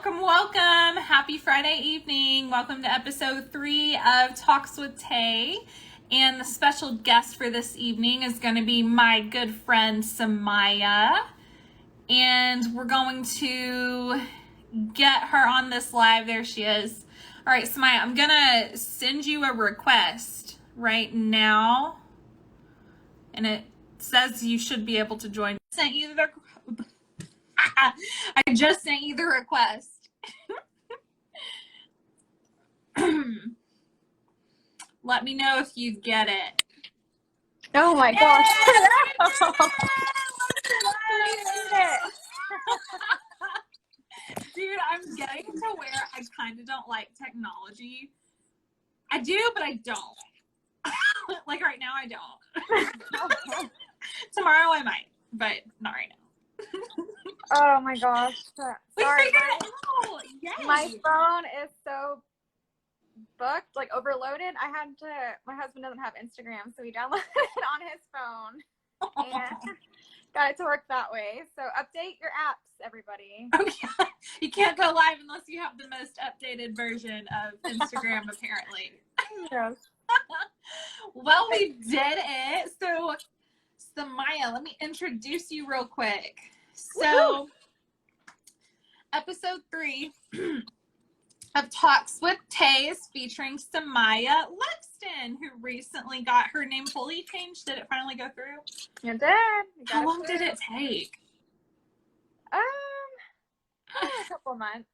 Welcome. Happy Friday evening. Welcome to episode 3 of Talks with Tay. And the special guest for this evening is going to be my good friend, Sumayah. And we're going to get her on this live. There she is. All right, Sumayah, I'm going to send you a request right now. And it says you should be able to join. I just sent you the request. Let me know if you get it. Oh my gosh. Dude, I'm getting to where I kind of don't like technology. I do, but I don't. Like right now, I don't. Tomorrow I might, but not right now. Oh my gosh. Sorry. My Yay. phone is so booked, like overloaded. My husband doesn't have Instagram, so he downloaded it on his phone and got it to work that way. So update your apps, everybody. Oh, yeah. You can't go live unless you have the most updated version of Instagram, apparently. Yes. Well, we did it. So, Sumayah, let me introduce you real quick. So, episode 3 of Talks with Tay is featuring Sumayah Luxton, who recently got her name fully changed. Did it finally go through? You did. How long did it take? A couple months.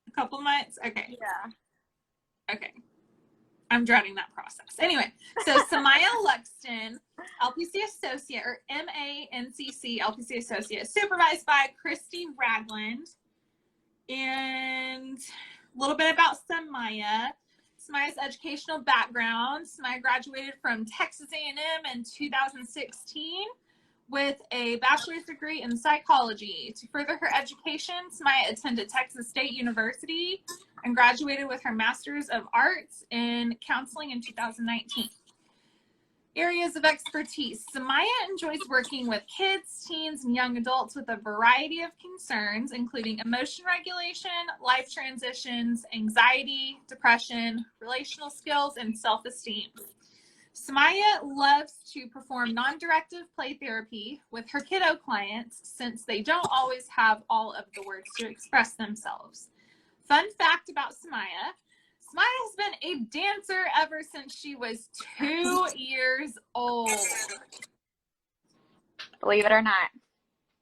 A couple months? Okay. Yeah. Okay. I'm dreading that process. Anyway, so Sumayah Luxton, LPC Associate, or MANCC LPC Associate, supervised by Christy Ragland. And a little bit about Sumayah. Sumayah's educational background. Sumayah graduated from Texas A&M in 2016 with a bachelor's degree in psychology. To further her education, Sumayah attended Texas State University and graduated with her Master's of Arts in Counseling in 2019. Areas of expertise. Sumayah enjoys working with kids, teens, and young adults with a variety of concerns, including emotion regulation, life transitions, anxiety, depression, relational skills, and self-esteem. Sumayah loves to perform non-directive play therapy with her kiddo clients since they don't always have all of the words to express themselves. Fun fact about Sumayah. Sumayah has been a dancer ever since she was 2 years old. Believe it or not.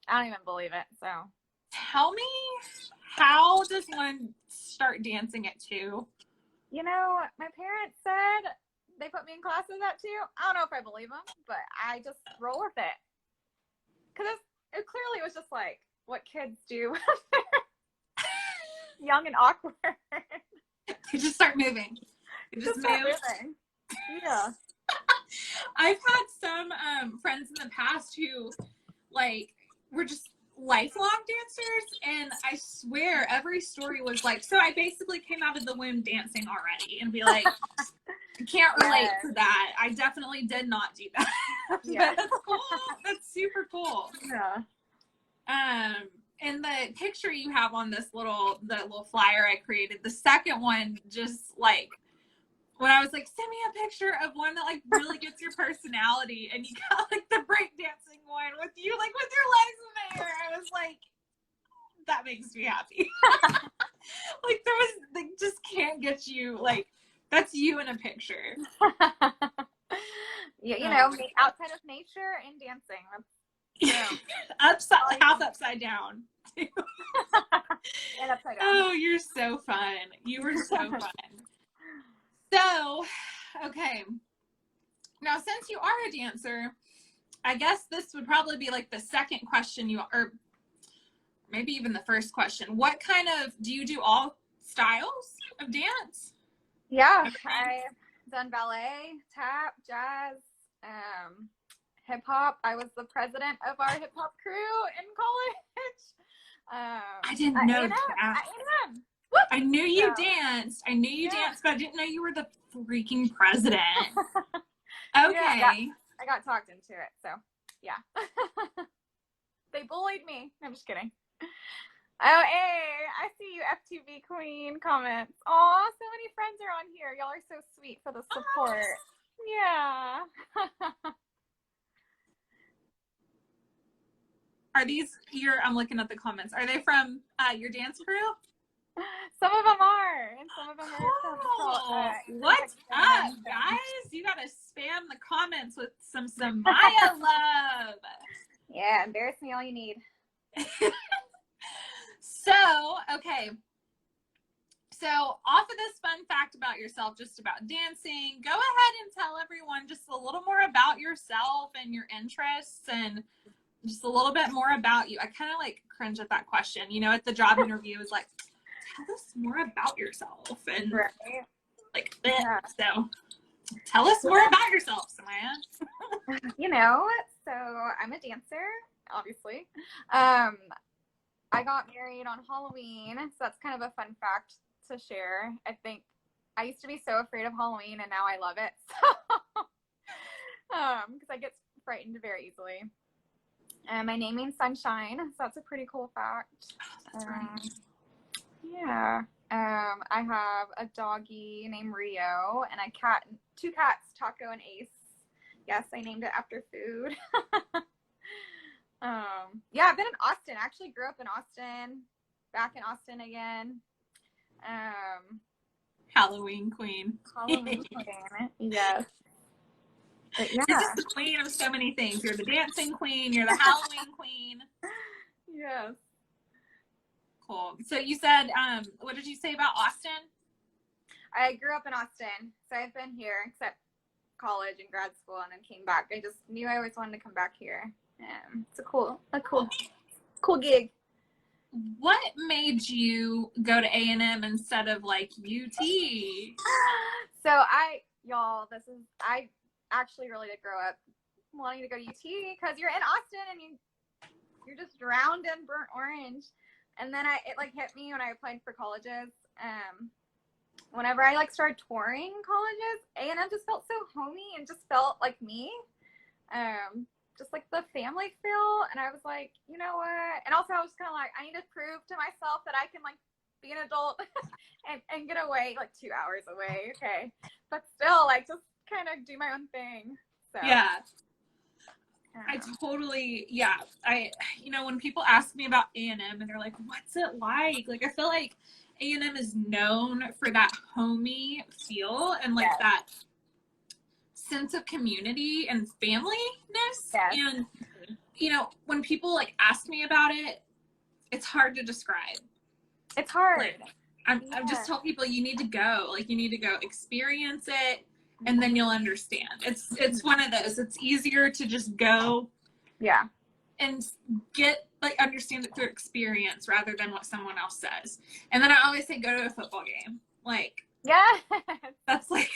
I don't even believe it, so. Tell me, how does one start dancing at 2? You know, my parents said they put me in classes at 2. I don't know if I believe them, but I just roll with it. Because it clearly was just like what kids do when they're young and awkward. You just start moving. You just move. Moving. Yeah. I've had some friends in the past who, like, were just lifelong dancers, and I swear every story was like, so I basically came out of the womb dancing already, and be like, I can't relate to that. I definitely did not do that. Yeah. But that's cool. That's super cool. Yeah. And the picture you have on this little flyer I created, the second one, just like when I was like, send me a picture of one that like really gets your personality, and you got like the breakdancing one with you like with your legs in the air. I was like, that makes me happy. Like they just can't get you, like that's you in a picture. Yeah, you know, outside of nature and dancing. Yeah. Upside down. And upside down. Oh, you're so fun. You were so fun. So, okay. Now, since you are a dancer, I guess this would probably be like the second question or maybe even the first question. What kind of, do you do all styles of dance? Yeah, I've done ballet, tap, jazz, hip hop. I was the president of our hip hop crew in college. I didn't know that. I knew you danced. But I didn't know you were the freaking president. Okay. Yeah, I got talked into it, so yeah. They bullied me. I'm just kidding. Oh, hey, I see you, FTV Queen comments. Aw, so many friends are on here. Y'all are so sweet for the support. Yeah. Are these I'm looking at the comments. Are they from your dance crew? Some of them are, and some of them are from What's up, guys? You gotta spam the comments with some Sumayah love. Yeah, embarrass me all you need. So, okay. So, off of this fun fact about yourself, just about dancing, go ahead and tell everyone just a little more about yourself and your interests and just a little bit more about you. I kind of like cringe at that question. You know, at the job interview is like, tell us more about yourself. And right. like, yeah. So tell us more about yourself, Sumayah. You know, so I'm a dancer, obviously. I got married on Halloween, so that's kind of a fun fact to share. I think I used to be so afraid of Halloween, and now I love it. Because I get frightened very easily. And my name means sunshine, so that's a pretty cool fact. Oh, that's right. Yeah. I have a doggy named Rio and a cat, 2 cats, Taco and Ace. Yes, I named it after food. Yeah, I've been in Austin. I actually grew up in Austin, back in Austin again. Halloween queen. Halloween queen. Yes. But yeah. You're just the queen of so many things. You're the dancing queen. You're the Halloween queen. Yes. Cool. So you said, what did you say about Austin? I grew up in Austin, so I've been here except college and grad school, and then came back. I just knew I always wanted to come back here. It's a cool gig. What made you go to A&M instead of like UT? So I actually really did grow up wanting to go to UT because you're in Austin and you're just drowned in burnt orange. And then it like hit me when I applied for colleges. Whenever I like started touring colleges, A&M just felt so homey and just felt like me. Just like the family feel. And I was like, you know what? And also I was kind of like, I need to prove to myself that I can like be an adult and get away like 2 hours away. Okay. But still like just kind of do my own thing. So yeah. I totally, yeah. When people ask me about A&M and they're like, what's it like? Like, I feel like A&M is known for that homey feel and like that sense of community and familyness. Yes. And, when people like ask me about it, it's hard to describe. It's hard. Like, I'm just tell people you need to go. Like, you need to go experience it. And then you'll understand. It's one of those. It's easier to just go, and understand it through experience rather than what someone else says. And then I always say, go to a football game. Like, that's like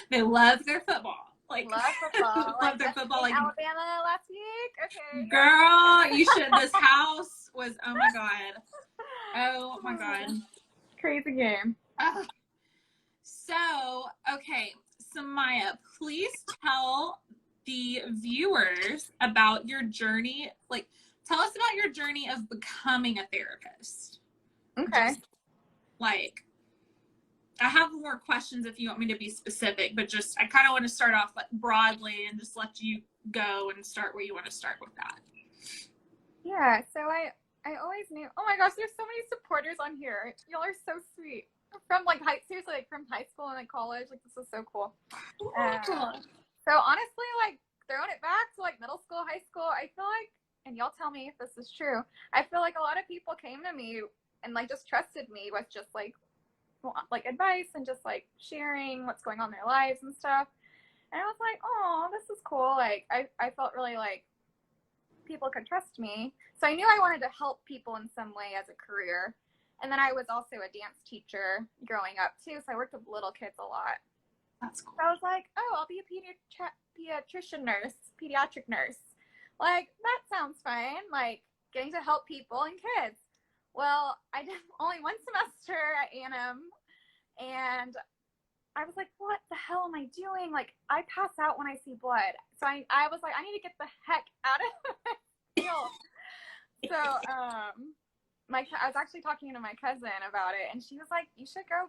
they love their football. Like, love football. love their football. Like Alabama last week. Okay, girl, you should. This house was. Oh my god. Oh my god. Crazy game. So, okay, Sumayah, please tell the viewers about your journey. Like, tell us about your journey of becoming a therapist. Okay. Just, like, I have more questions if you want me to be specific, but I kind of want to start off broadly and just let you go and start where you want to start with that. Yeah, so I always knew. Oh my gosh, there's so many supporters on here. Y'all are so sweet. From like seriously, like from high school and like college, like this is so cool. So honestly, like throwing it back to like middle school, high school, I feel like, and y'all tell me if this is true, I feel like a lot of people came to me and like just trusted me with just like advice and just like sharing what's going on in their lives and stuff. And I was like, oh, this is cool. Like I felt really like people could trust me. So I knew I wanted to help people in some way as a career. And then I was also a dance teacher growing up too, so I worked with little kids a lot. That's cool. So I was like, oh, I'll be a pediatric nurse. Like, that sounds fun, like getting to help people and kids. Well, I did only 1 semester at A&M, and I was like, what the hell am I doing? Like, I pass out when I see blood. So I was like, I need to get the heck out of this field. So, I was actually talking to my cousin about it, and she was like, you should go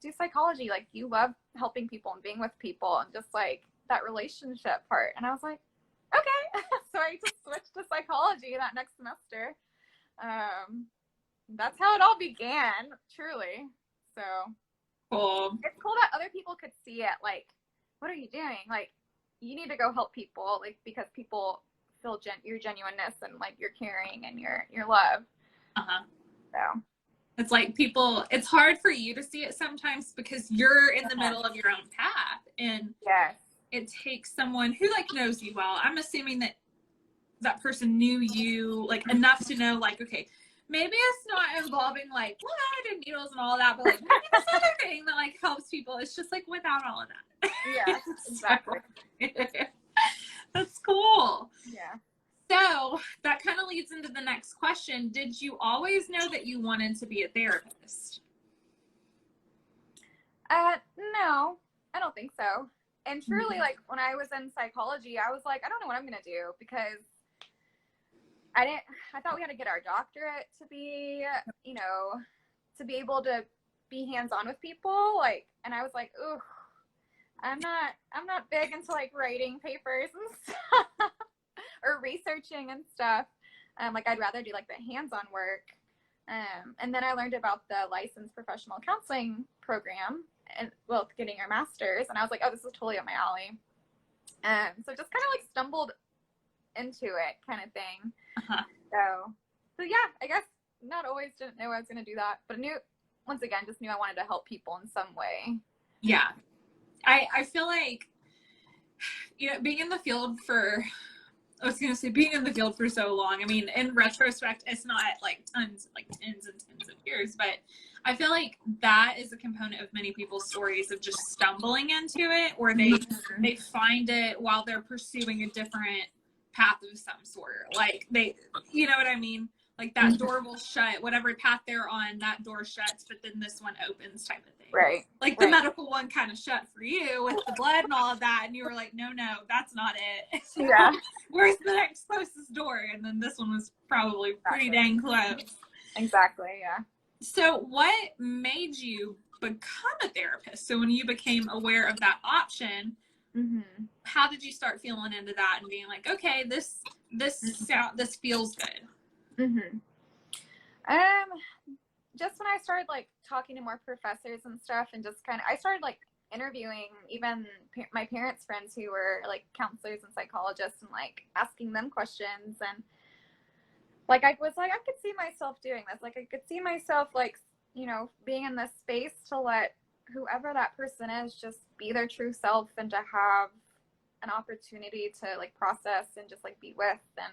do psychology. Like, you love helping people and being with people and just like that relationship part. And I was like, okay. So I just switched to psychology that next semester. That's how it all began, truly. So Cool. it's cool that other people could see it. Like, what are you doing? Like, you need to go help people, like, because people feel your genuineness and like your caring and your love. So it's like people, it's hard for you to see it sometimes because you're in the middle of your own path, and yes, it takes someone who like knows you well. I'm assuming that that person knew you like enough to know, like, okay, maybe it's not involving like blood and needles and all that, but like maybe this other thing that like helps people. It's just like without all of that. yeah, exactly. That's cool. Yeah. So that kind of leads into the next question. Did you always know that you wanted to be a therapist? No, I don't think so. And truly, like, when I was in psychology, I was like, I don't know what I'm going to do, because I thought we had to get our doctorate to be, you know, to be able to be hands-on with people. Like, and I was like, ooh, I'm not big into like writing papers and stuff or researching and stuff. Like, I'd rather do like the hands-on work. And then I learned about the licensed professional counseling program, and well, getting our master's, and I was like, oh, this is totally up my alley. So just kind of like stumbled into it, kind of thing. So yeah, I guess not always didn't know I was going to do that, but once again, just knew I wanted to help people in some way. Yeah. I feel like, you know, being in the field for so long. I mean, in retrospect, it's not like tens and tens of years, but I feel like that is a component of many people's stories of just stumbling into it, or they find it while they're pursuing a different path of some sort. Like you know what I mean? Like that door will shut, whatever path they're on, that door shuts, but then this one opens, type of thing. Right. Like the medical one kind of shut for you with the blood and all of that, and you were like, no, that's not it. So, yeah. where's the next closest door? And then this one was probably pretty dang close. Exactly, yeah. So what made you become a therapist? So when you became aware of that option, how did you start feeling into that and being like, okay, this feels good? Just when I started like talking to more professors and stuff, and just I started like interviewing even my parents' friends who were like counselors and psychologists, and like asking them questions, and like I was like, I could see myself doing this. Like, I could see myself like, you know, being in this space to let whoever that person is just be their true self, and to have an opportunity to like process and just like be with, and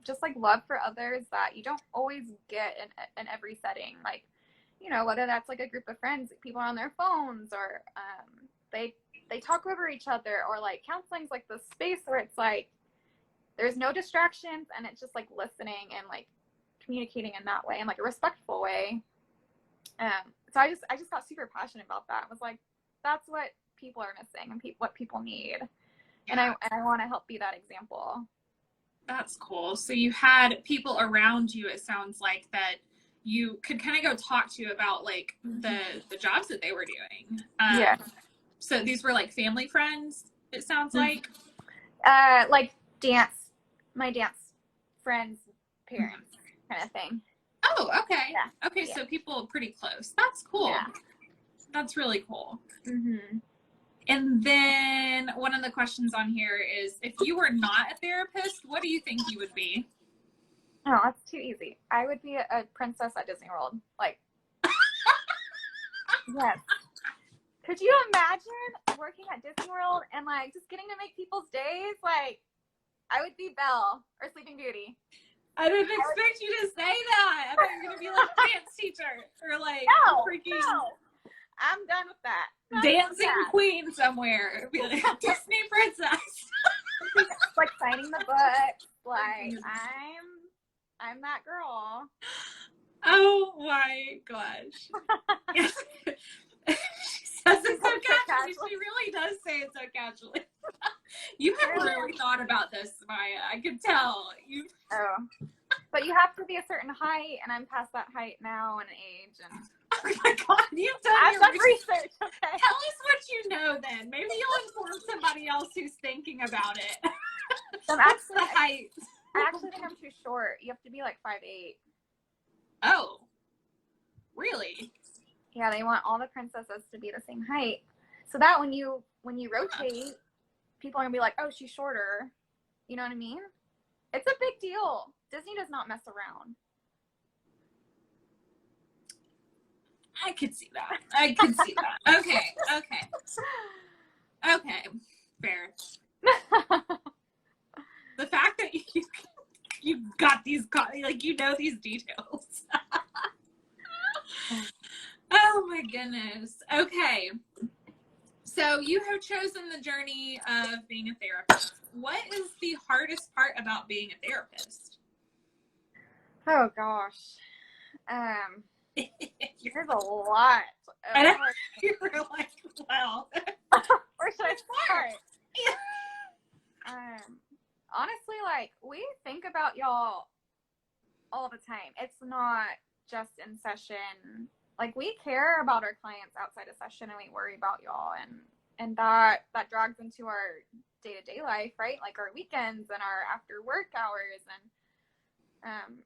just like love for others that you don't always get in every setting. Like, you know, whether that's like a group of friends, people are on their phones, or they talk over each other, or like counseling's like the space where it's like there's no distractions, and it's just like listening and like communicating in that way, in like a respectful way. So I just got super passionate about that. I was like, that's what people are missing, and what people need. Yeah. And I want to help be that example. That's cool. So you had people around you, it sounds like, that you could kind of go talk to about like the jobs that they were doing. Yeah. So these were like family friends, it sounds like? Like my dance friends' parents, kind of thing. Oh, okay. Yeah. Okay, yeah. So people pretty close. That's cool. Yeah. That's really cool. And then one of the questions on here is, if you were not a therapist, what do you think you would be? Oh, that's too easy. I would be a princess at Disney World. Like, yes. Could you imagine working at Disney World and like just getting to make people's days? Like, I would be Belle or Sleeping Beauty. I didn't expect you to say that. I thought you were going to be like a dance teacher or like freaking... No. I'm done with that. Dancing queen somewhere. Be like Disney princess. Like signing the book. Like, I'm that girl. Oh my gosh. She says it so casually. She really does say it so casually. You have really thought about this, Sumayah. I could tell. But you have to be a certain height, and I'm past that height now and age. And Oh my God, you've done I've your done research. Okay. Tell us what you know then. Maybe you'll inform somebody else who's thinking about it. So What's the height? I actually think I'm too short. You have to be like 5'8". Oh, really? Yeah, they want all the princesses to be the same height, so that when you rotate, people are gonna be like, "Oh, she's shorter." You know what I mean? It's a big deal. Disney does not mess around. I could see that. I could see that. Okay. Fair. The fact that you got these, like, you know these details. Oh my goodness. Okay. So you have chosen the journey of being a therapist. What is the hardest part about being a therapist? Oh gosh. There's a lot. I know you were like, well, where should I start? Honestly, like, we think about y'all all the time. It's not just in session. Like, we care about our clients outside of session, and we worry about y'all, and that drags into our day-to-day life, right? Like our weekends and our after work hours, and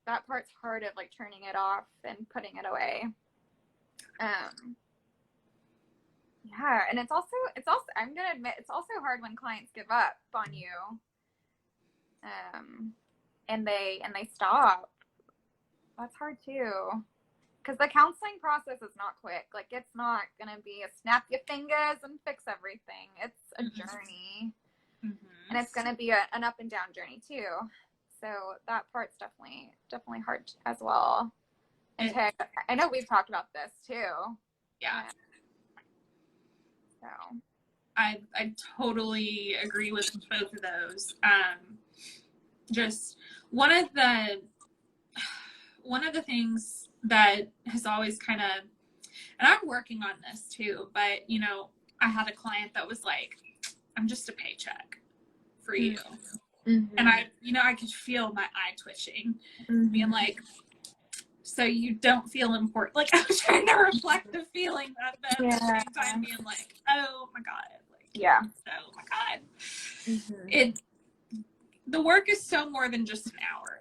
that part's hard of like turning it off and putting it away. Yeah, and it's also I'm gonna admit it's also hard when clients give up on you, and they stop. That's hard too, because the counseling process is not quick. Like, it's not gonna be a snap your fingers and fix everything. It's a journey, and it's gonna be an up and down journey too. So that part's definitely hard as well. And I know we've talked about this too. Yeah. So I totally agree with both of those. Just one of the things that has always kind of, and I'm working on this too, but you know, I had a client that was like, I'm just a paycheck for you. And I could feel my eye twitching, being like, so you don't feel important. Like, I was trying to reflect the feeling, but at the same time being like, oh my God. Like, oh my God. The work is so more than just an hour.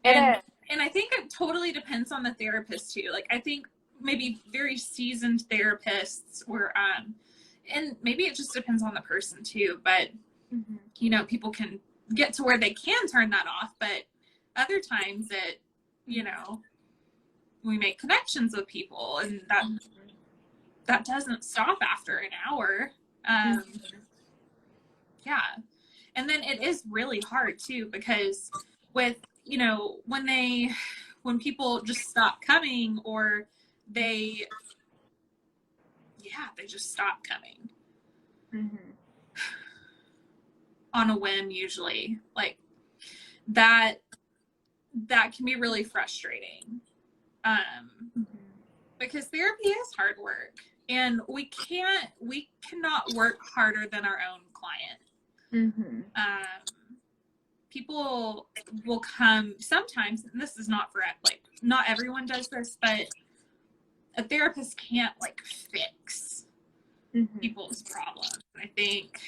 And I think it totally depends on the therapist too. Like, I think maybe very seasoned therapists or, and maybe it just depends on the person too, but you know, people can get to where they can turn that off, but other times it, you know, we make connections with people, and that doesn't stop after an hour. Yeah. And then it is really hard too, because with, you know, when people just stop coming, or they just stop coming on a whim, usually, like that can be really frustrating. Because therapy is hard work, and we cannot work harder than our own client. People will come sometimes, and this is not for, like, not everyone does this, but a therapist can't like fix people's problems. I think.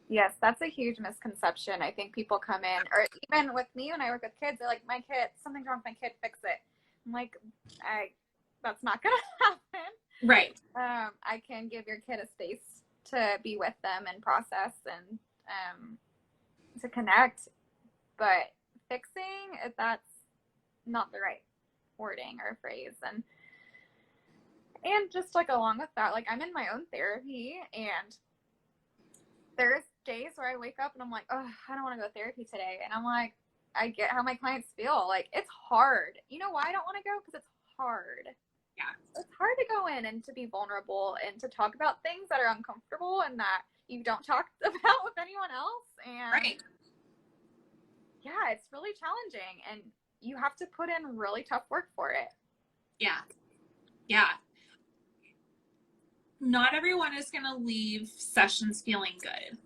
Yes, that's a huge misconception. I think people come in, or even with me when I work with kids, they're like, my kid, something's wrong with my kid, fix it. I'm like, that's not gonna happen. Right. I can give your kid a space to be with them and process and to connect, but fixing, that's not the right wording or phrase. And just like along with that, like, I'm in my own therapy, and there's days where I wake up and I'm like, oh, I don't want to go to therapy today. And I'm like, I get how my clients feel. Like, it's hard. You know why I don't want to go? Because it's hard. Yeah. It's hard to go in and to be vulnerable and to talk about things that are uncomfortable and that you don't talk about with anyone else. And right. Yeah, it's really challenging, and you have to put in really tough work for it. Yeah. Yeah. Not everyone is going to leave sessions feeling good.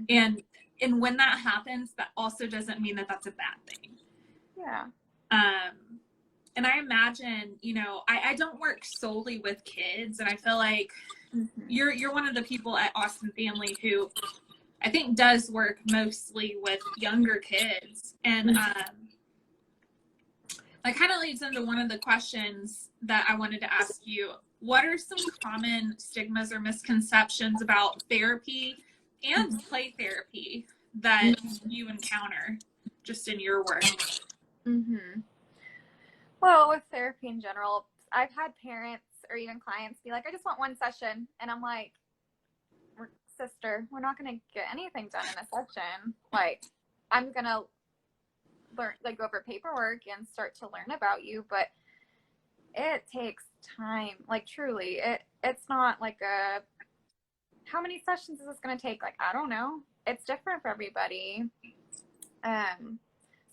And And when that happens, that also doesn't mean that that's a bad thing. Yeah. And I imagine, you know, I don't work solely with kids, and I feel like you're one of the people at Austin Family who I think does work mostly with younger kids. And that kind of leads into one of the questions that I wanted to ask you. What are some common stigmas or misconceptions about therapy and play therapy that you encounter just in your work? Well, with therapy in general, I've had parents or even clients be like, I just want one session. And I'm like, sister, we're not going to get anything done in a session. Like, I'm going to learn, like, go over paperwork and start to learn about you. But it takes time. Like, truly, it's not like how many sessions is this going to take? Like, I don't know. It's different for everybody.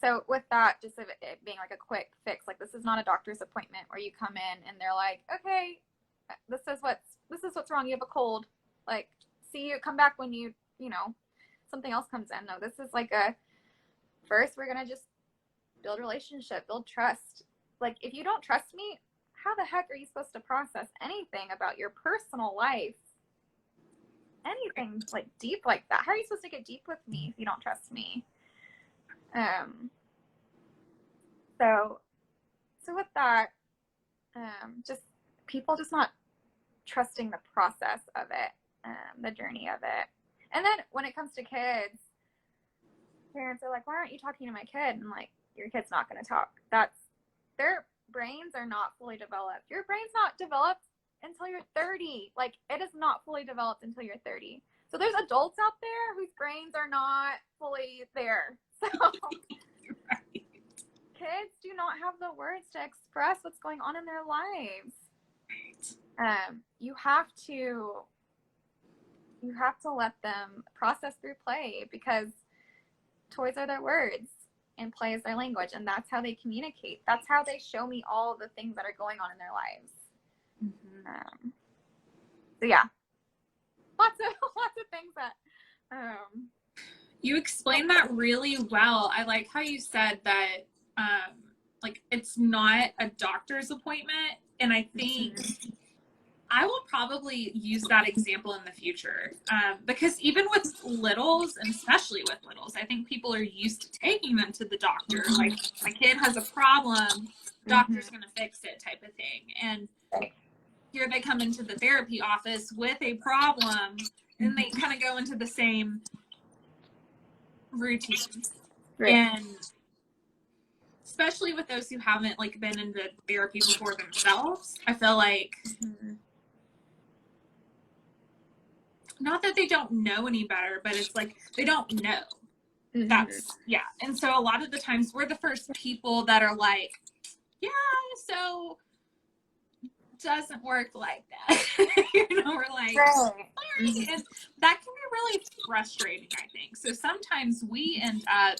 So with that, just it being like a quick fix, like this is not a doctor's appointment where you come in and they're like, okay, this is what's wrong. You have a cold. Like, see you, come back when you know, something else comes in. No, this is like first we're going to just build relationship, build trust. Like, if you don't trust me, how the heck are you supposed to process anything about your personal life? Anything like deep like that? How are you supposed to get deep with me if you don't trust me? So with that, just people just not trusting the process of it, the journey of it. And then when it comes to kids, parents are like, why aren't you talking to my kid? And like, your kid's not going to talk. Their brains are not fully developed. Your brain's not developed until you're 30. Like, it is not fully developed until you're 30. So there's adults out there whose brains are not fully there. So kids do not have the words to express what's going on in their lives. You have to let them process through play, because toys are their words and play is their language, and that's how they communicate. That's how they show me all the things that are going on in their lives. So yeah, lots of things that you explained that really well. I like how you said that like, it's not a doctor's appointment, and I think I will probably use that example in the future, because even with littles, and especially with littles, I think people are used to taking them to the doctor. Like, my kid has a problem, doctor's going to fix it type of thing. And here they come into the therapy office with a problem, and they kind of go into the same routines. And especially with those who haven't like been into therapy before themselves, I feel like not that they don't know any better, but it's like they don't know. That's and so a lot of the times we're the first people that are like, yeah, so doesn't work like that. You know, we're like, sorry. And that can be really frustrating, I think. So sometimes we end up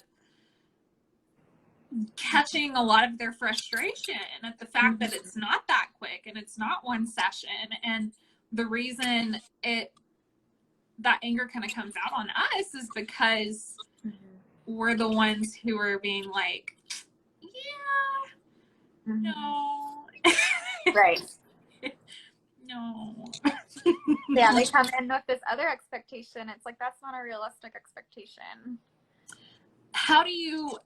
catching a lot of their frustration at the fact that it's not that quick and it's not one session. And the reason that anger kind of comes out on us is because we're the ones who are being like, yeah, no. Right. No. Yeah, they come in with this other expectation. It's like, that's not a realistic expectation. How do you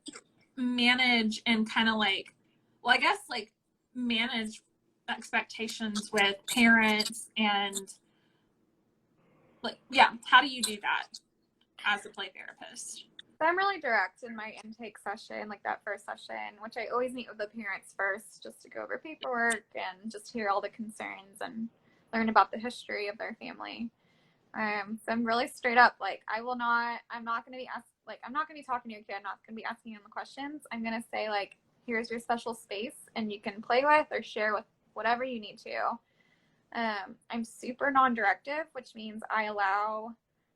manage and kind of like, well, I guess like manage expectations with parents, and like, yeah, how do you do that as a play therapist? So I'm really direct in my intake session, like that first session, which I always meet with the parents first, just to go over paperwork and just hear all the concerns and learn about the history of their family. So I'm really straight up, like, I'm not going to be talking to your kid. I'm not going to be asking them the questions. I'm going to say, like, here's your special space, and you can play with or share with whatever you need to. I'm super non-directive, which means I allow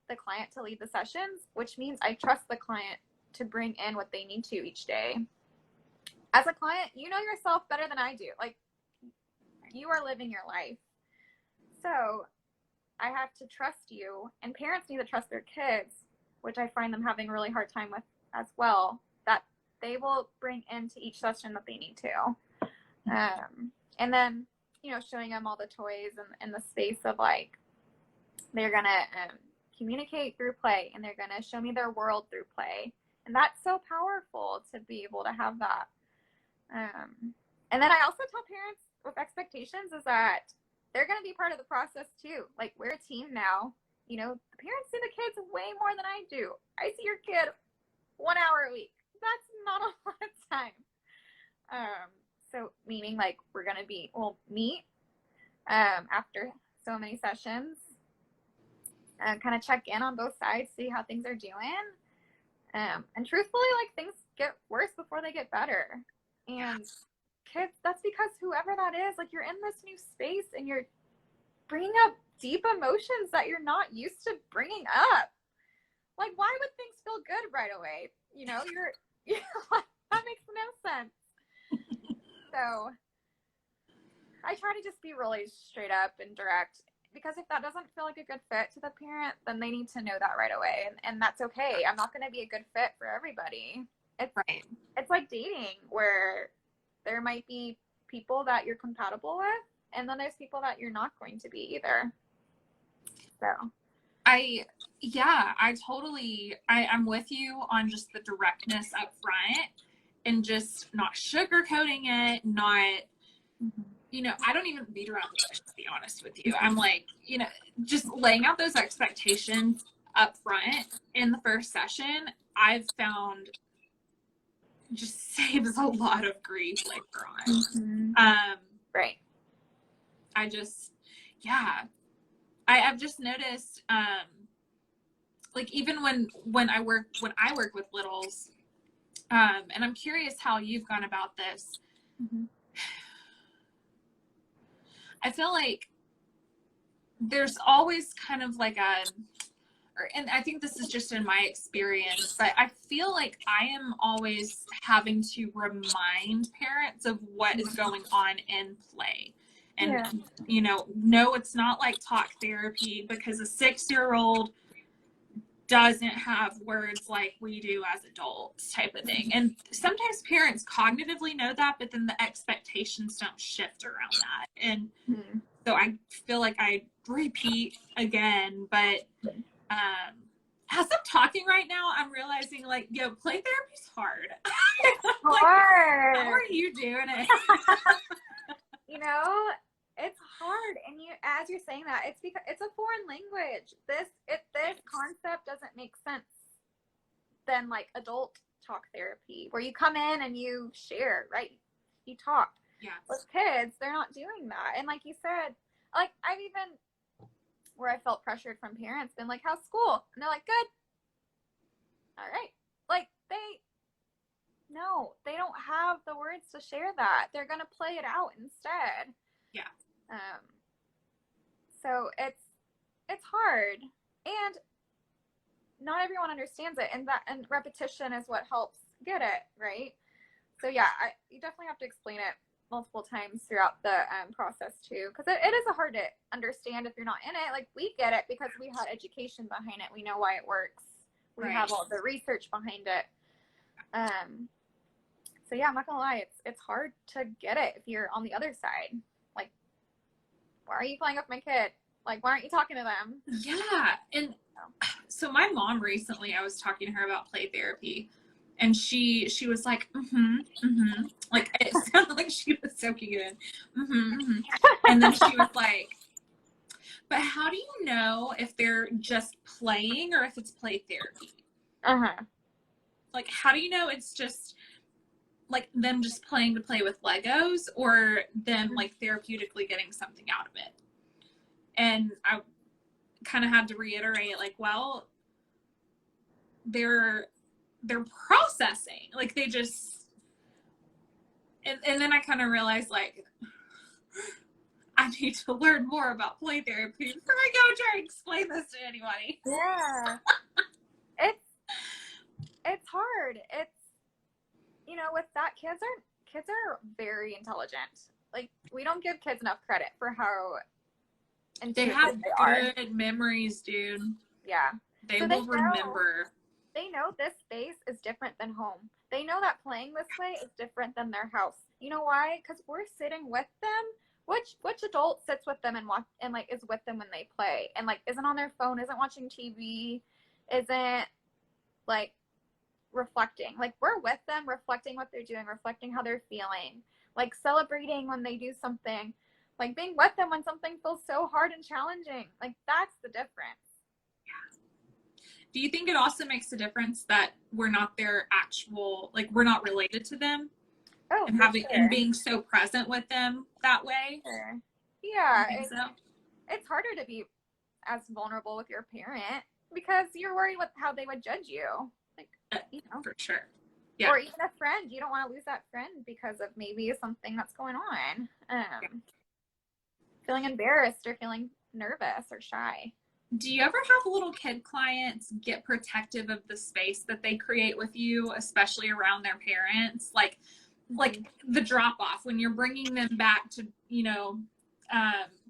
the client to lead the sessions, which means I trust the client to bring in what they need to each day. As a client, you know yourself better than I do. Like, you are living your life. So I have to trust you, and parents need to trust their kids which I find them having a really hard time with as well, that they will bring into each session that they need to. And then, you know, showing them all the toys and the space of like, they're going to communicate through play, and they're going to show me their world through play. And that's so powerful to be able to have that. And then I also tell parents with expectations is that they're going to be part of the process too. Like, we're a team now. You know, the parents see the kids way more than I do. I see your kid 1 hour a week. That's not a lot of time. So meaning like we'll meet after so many sessions and kind of check in on both sides, see how things are doing. And truthfully, like, things get worse before they get better. And kids, that's because whoever that is, like, you're in this new space and you're bringing up deep emotions that you're not used to bringing up. Like, why would things feel good right away? You know, that makes no sense. So I try to just be really straight up and direct, because if that doesn't feel like a good fit to the parent, then they need to know that right away. And that's okay. I'm not going to be a good fit for everybody. It's like dating, where there might be people that you're compatible with, and then there's people that you're not going to be either. So I'm with you on just the directness up front and just not sugarcoating it, not, you know, I don't even beat around the bush, to be honest with you. I'm like, you know, just laying out those expectations up front in the first session, I've found just saves a lot of grief later on. Right. I've just noticed, like, even when I work with littles, and I'm curious how you've gone about this. I feel like there's always kind of like and I think this is just in my experience, but I feel like I am always having to remind parents of what is going on in play. And, you know, no, it's not like talk therapy, because a 6-year-old doesn't have words like we do as adults, type of thing. And sometimes parents cognitively know that, but then the expectations don't shift around that. And so I feel like I repeat again, but as I'm talking right now, I'm realizing, like, yo, play therapy's hard. Like, hard. how are you doing it? You know, it's hard. And as you're saying that, it's because it's a foreign language. This concept doesn't make sense than like adult talk therapy, where you come in and you share, right? You talk. Yeah. With kids, they're not doing that. And like you said, like, I've even, where I felt pressured from parents, been like, how's school? And they're like, good. All right. Like, they don't have the words to share that. They're going to play it out instead. Yeah. So it's hard, and not everyone understands it, and repetition is what helps get it, right? So yeah, you definitely have to explain it multiple times throughout the process too, because it is hard to understand if you're not in it. Like, we get it because we had education behind it. We know why it works. We have all the research behind it. So yeah, I'm not gonna lie, it's hard to get it if you're on the other side. Like, why are you playing with my kid? Like, why aren't you talking to them? Yeah. And so my mom recently, I was talking to her about play therapy, and she was like, like, it sounded like she was soaking it in. And then she was like, but how do you know if they're just playing or if it's play therapy? Like, how do you know it's just like them just playing to play with Legos, or them like therapeutically getting something out of it? And I kind of had to reiterate, like, well, they're processing, like, they just, and then I kind of realized, like, I need to learn more about play therapy before I go try and explain this to anybody. Yeah. It's hard. It's, you know, with that, kids are very intelligent. Like, we don't give kids enough credit for how they have good memories, dude. Yeah. They So will remember. They know this space is different than home. They know that playing this way is different than their house. You know why? Because we're sitting with them. Which adult sits with them and like is with them when they play and like isn't on their phone, isn't watching TV, isn't like reflecting. Like we're with them, reflecting what they're doing, reflecting how they're feeling, like celebrating when they do something, like being with them when something feels so hard and challenging. Like that's the difference. Do you think it also makes a difference that we're not their actual, like we're not related to them? Oh, and having sure. and being so present with them that way? Sure. Yeah, It's harder to be as vulnerable with your parent because you're worried with how they would judge you. Like, you know, for sure. Yeah. Or even a friend. You don't want to lose that friend because of maybe something that's going on. Feeling embarrassed or feeling nervous or shy. Do you ever have little kid clients get protective of the space that they create with you, especially around their parents? Like the drop off when you're bringing them back to,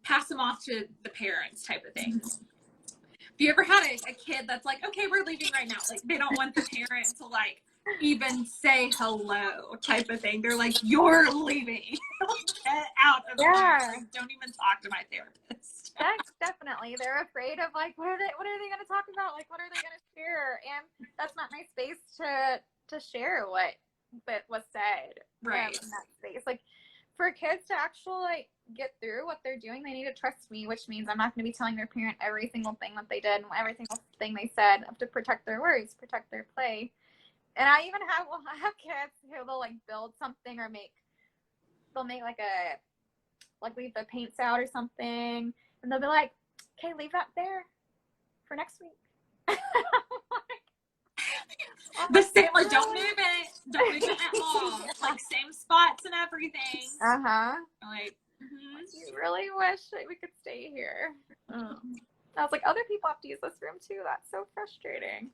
pass them off to the parents type of thing. Have you ever had a kid that's like, okay, we're leaving right now. Like they don't want the parent to like even say hello type of thing. They're like, you're leaving. Get out of here. Like, don't even talk to my therapist. Definitely. They're afraid of like, what are they going to talk about? Like, what are they going to share? And that's not my space to share what was said right in that space. Like for kids to actually like get through what they're doing, they need to trust me, which means I'm not going to be telling their parent every single thing that they did and every single thing they said. I have to protect their words, protect their play. And I even have kids who will like build something or they'll make like leave the paints out or something, and they'll be like, okay, leave that there for next week. The same, like, don't move it at all. Like same spots and everything. Like, you really wish that we could stay here. I was like, other people have to use this room too. That's so frustrating.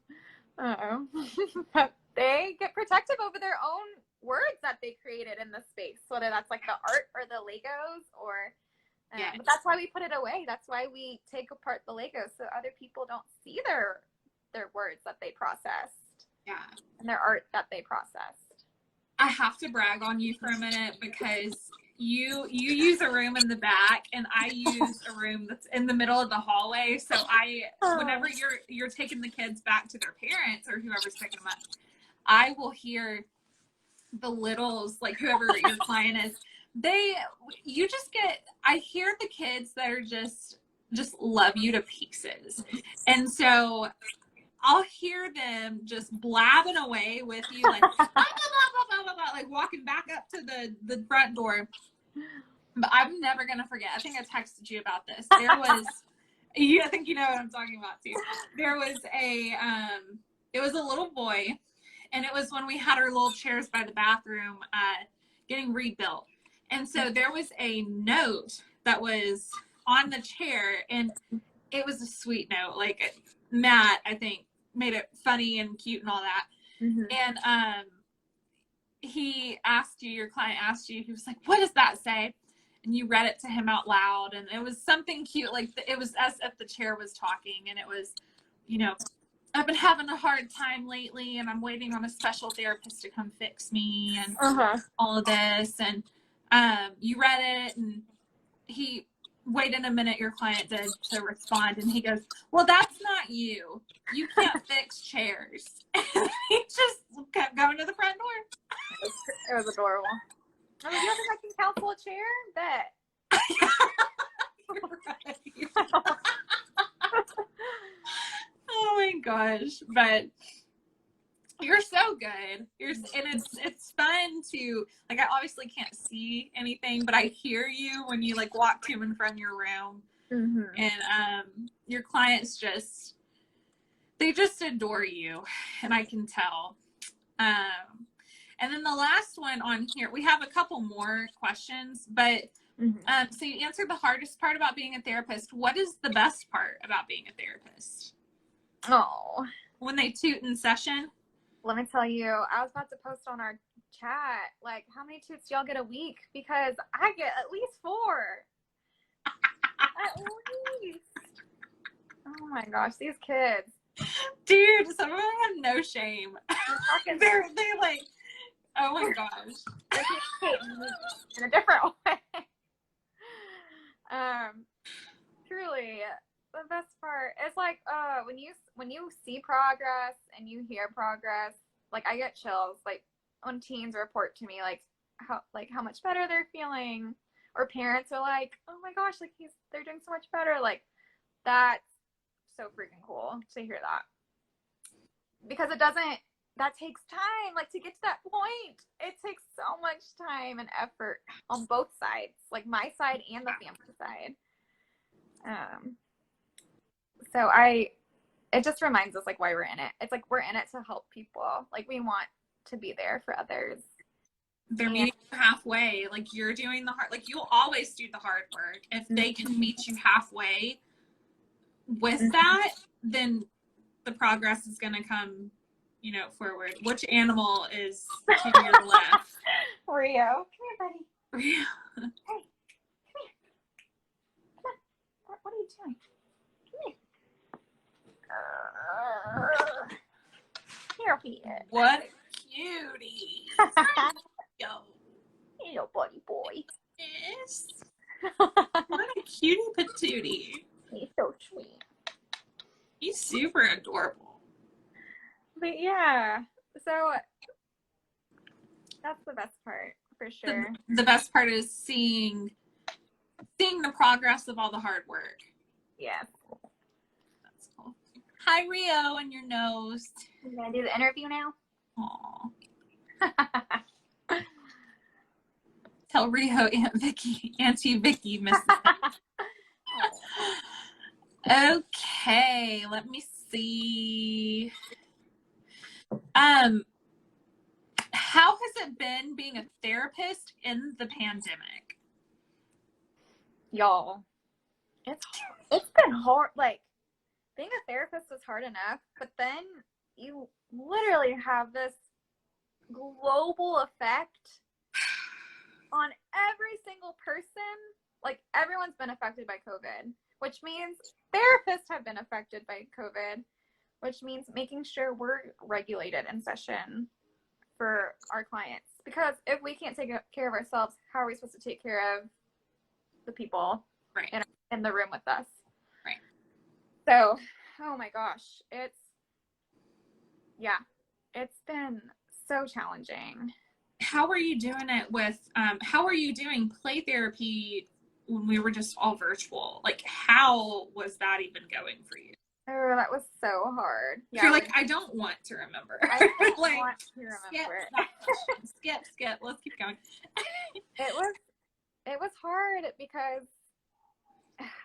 But they get protective over their own words that they created in the space, whether that's like the art or the Legos or but that's why we put it away. That's why we take apart the Legos so other people don't see their words that they processed. Yeah. And their art that they processed. I have to brag on you for a minute because you use a room in the back and I use a room that's in the middle of the hallway. So whenever you're taking the kids back to their parents or whoever's picking them up, I will hear the littles, like whoever your client is, I hear the kids that are just love you to pieces. And so I'll hear them just blabbing away with you, like, blah, blah, blah, blah, blah, blah, like walking back up to the front door. But I'm never going to forget. I think I texted you about this. There was, I think you know what I'm talking about too. There was it was a little boy, and it was when we had our little chairs by the bathroom getting rebuilt. And so there was a note that was on the chair, and it was a sweet note. Like Matt, I think, made it funny and cute and all that. And your client asked you, he was like, what does that say? And you read it to him out loud, and it was something cute, like it was as if the chair was talking, and it was, I've been having a hard time lately, and I'm waiting on a special therapist to come fix me, and all of this. And you read it, and he waited a minute, your client did, to respond, and he goes, well, that's not you. You can't fix chairs. And he just kept going to the front door. It was adorable. I mean, you don't think I can counsel a chair? Bet. You're right. Oh my gosh. But you're so good. And it's fun to, like, I obviously can't see anything, but I hear you when you like walk to and from your room. And your clients they just adore you, and I can tell. And then the last one on here, we have a couple more questions, but so you answered the hardest part about being a therapist. What is the best part about being a therapist? Oh, when they toot in session. Let me tell you, I was about to post on our chat, like, how many toots do y'all get a week? Because I get at least 4. At least. Oh my gosh, these kids. Dude, some of them have no shame. They're They like, oh my gosh. communicating in a different way. Truly, the best part is like when you see progress and you hear progress, like I get chills like when teens report to me like how much better they're feeling, or parents are like, oh my gosh, like they're doing so much better. Like that's so freaking cool to hear that, because that takes time, like to get to that point. It takes so much time and effort on both sides, like my side and the family side. So it just reminds us like why we're in it. It's like we're in it to help people. Like we want to be there for others. They're meeting you halfway. Like you're doing the hard, like you'll always do the hard work. If they can meet you halfway with that, then the progress is going to come, forward. Which animal is to your left? Rio. Come here, buddy. Rio. Hey, come here. Come on. What are you doing? Come here. Here he is. What a cutie. Yo. Little buddy boy. Yes. What a cutie patootie. He's so sweet. He's super adorable. But yeah, so that's the best part for sure. The best part is seeing the progress of all the hard work. Yeah. That's cool. Hi, Rio, and your nose. You gonna do the interview now? Aw. Tell Rio Auntie Vicky misses it. Okay, let me see. How has it been being a therapist in the pandemic? Y'all, it's been hard. Like being a therapist is hard enough, but then you literally have this global effect on every single person. Like everyone's been affected by COVID, which means therapists have been affected by COVID, which means making sure we're regulated in session for our clients. Because if we can't take care of ourselves, how are we supposed to take care of the people in the room with us? Right. So, oh my gosh, it's been so challenging. How are you doing it with, how are you doing play therapy when we were just all virtual? Like, how was that even going for you? Oh, that was so hard. Yeah, you're like, I don't want to remember. I don't like, want to remember. Skip. Let's keep going. It was hard because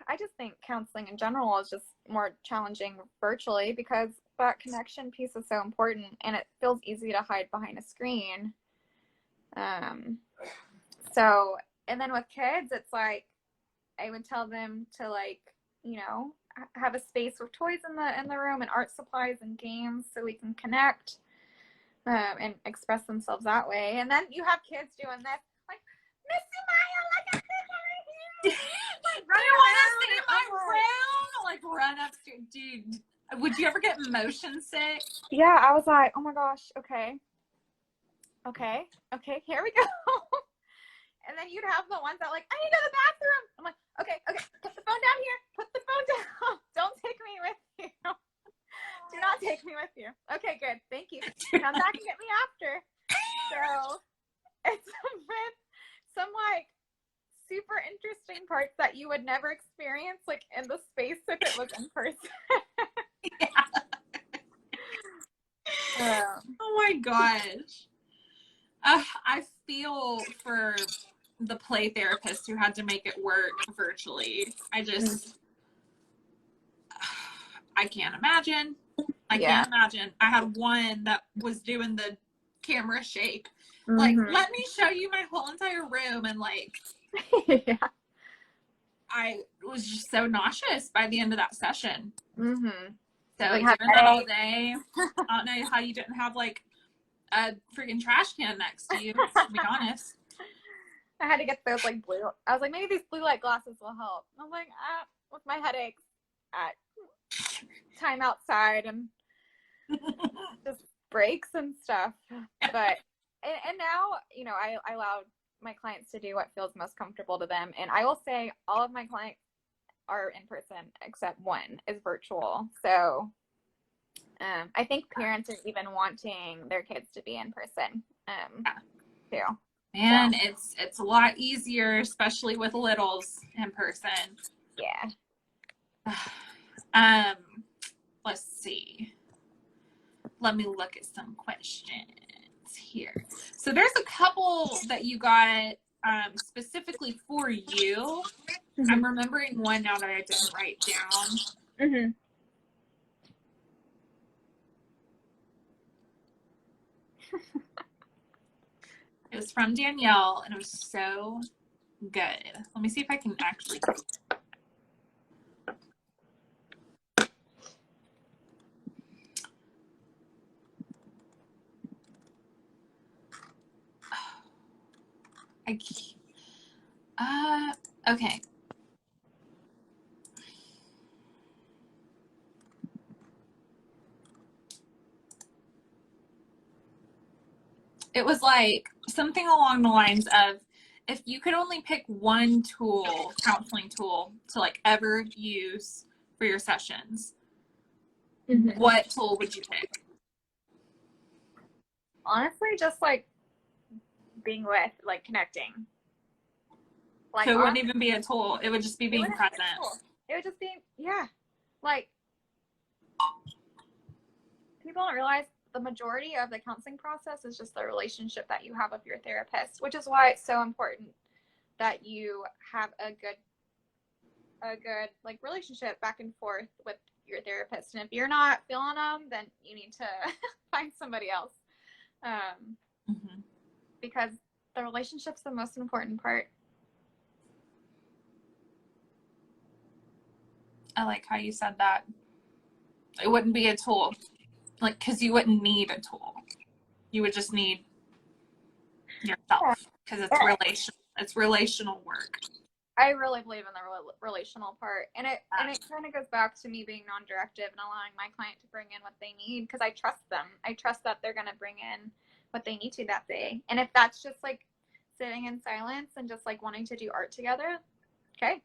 I just think counseling in general is just more challenging virtually, because that connection piece is so important, and it feels easy to hide behind a screen. So, and then with kids, it's like I would tell them to have a space with toys in the room and art supplies and games so we can connect and express themselves that way. And then you have kids doing this, like, Miss Sumayah, look at this right here. Like, Do you want to see my room? Like, run upstairs. Dude, would you ever get motion sick? Yeah, I was like, oh my gosh, okay, here we go. And then you'd have the ones that like, I need to go to the bathroom. I'm like, okay, put the phone down here. Put the phone down. Don't take me with you. Do not take me with you. Okay, good. Thank you. Come back and get me after. So it's been some like super interesting parts that you would never experience like in the space if it was in person. Oh my gosh. I feel for the play therapist who had to make it work virtually. I can't imagine. I can't imagine. I had one that was doing the camera shake. Like, let me show you my whole entire room. And like, I was just so nauseous by the end of that session. So like, doing that all day. I don't know how you didn't have like a freaking trash can next to you, to be honest. I had to get those like blue. I was like, maybe these blue light glasses will help. I was like, with my headaches. time outside and just breaks and stuff. But and now, you know, I allow my clients to do what feels most comfortable to them. And I will say all of my clients are in person except one is virtual. So I think parents are even wanting their kids to be in person too. And so. It's a lot easier, especially with littles in person. Yeah. Let's see. Let me look at some questions here. So there's a couple that you got specifically for you. Mm-hmm. I'm remembering one now that I didn't write down. Mm-hmm. It was from Danielle, and it was so good. Let me see if I can actually. Okay. It was like something along the lines of, if you could only pick one tool, counseling tool, to like ever use for your sessions, mm-hmm. What tool would you pick? Honestly, just like being with, like connecting. Like, so it wouldn't even be a tool. It would just be being present. It would just be, yeah. Like, people don't realize the majority of the counseling process is just the relationship that you have with your therapist, which is why it's so important that you have a good like relationship back and forth with your therapist. And if you're not feeling them, then you need to find somebody else. Mm-hmm. Because the relationship's the most important part. I like how you said that. It wouldn't be a tool. Like, because you wouldn't need a tool. You would just need yourself. Because it's relational work. I really believe in the relational part. And it kind of goes back to me being non-directive and allowing my client to bring in what they need, because I trust them. I trust that they're going to bring in what they need to that day. And if that's just like sitting in silence and just like wanting to do art together, okay.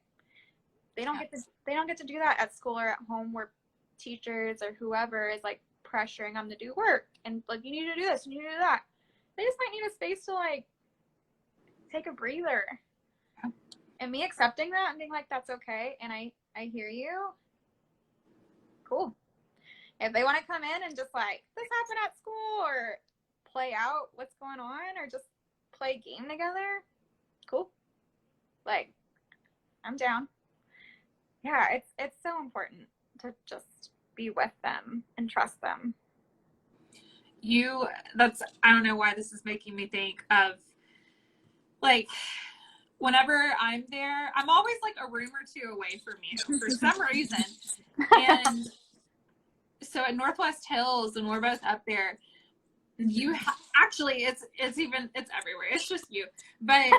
They don't get to do that at school or at home, where teachers or whoever is like pressuring them to do work and like, you need to do this, you need to do that. They just might need a space to like take a breather. Yeah. And me accepting that and being like, that's okay, and I hear you. Cool. If they want to come in and just like, this happened at school, or play out what's going on, or just play a game together, cool. Like, I'm down. Yeah, it's so important to just be with them and trust them. I don't know why this is making me think of, like, whenever I'm there, I'm always like a room or two away from you for some reason. And so at Northwest Hills, when we're both up there, you actually, it's everywhere. It's just you. But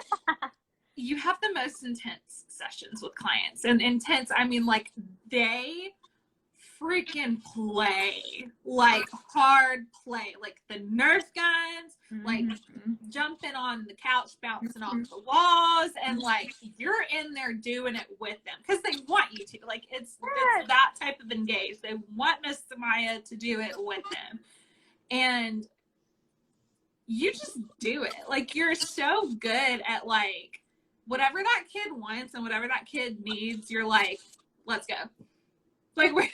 you have the most intense sessions with clients. And intense, I mean, like, they freaking play, like hard play, like the Nerf guns, like jumping on the couch, bouncing off the walls, and like you're in there doing it with them because they want you to. Like, it's that type of engaged. They want Miss Sumayah to do it with them, and you just do it. Like, you're so good at like whatever that kid wants and whatever that kid needs. You're like, let's go. Like, we're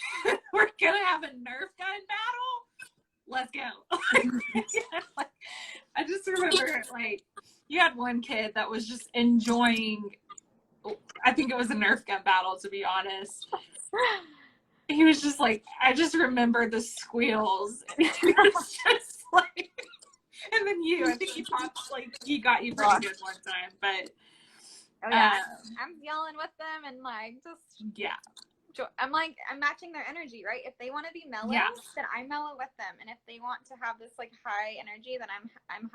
gonna have a Nerf gun battle. Let's go. Like, I just remember, like, you had one kid that was just enjoying. I think it was a Nerf gun battle, to be honest. He was just like, I just remember the squeals. He was just like, and then I think he got you pretty good one time, but. Oh yeah, I'm yelling with them and like just I'm matching their energy, right? If they want to be mellow, then I'm mellow with them, and if they want to have this like high energy, then I'm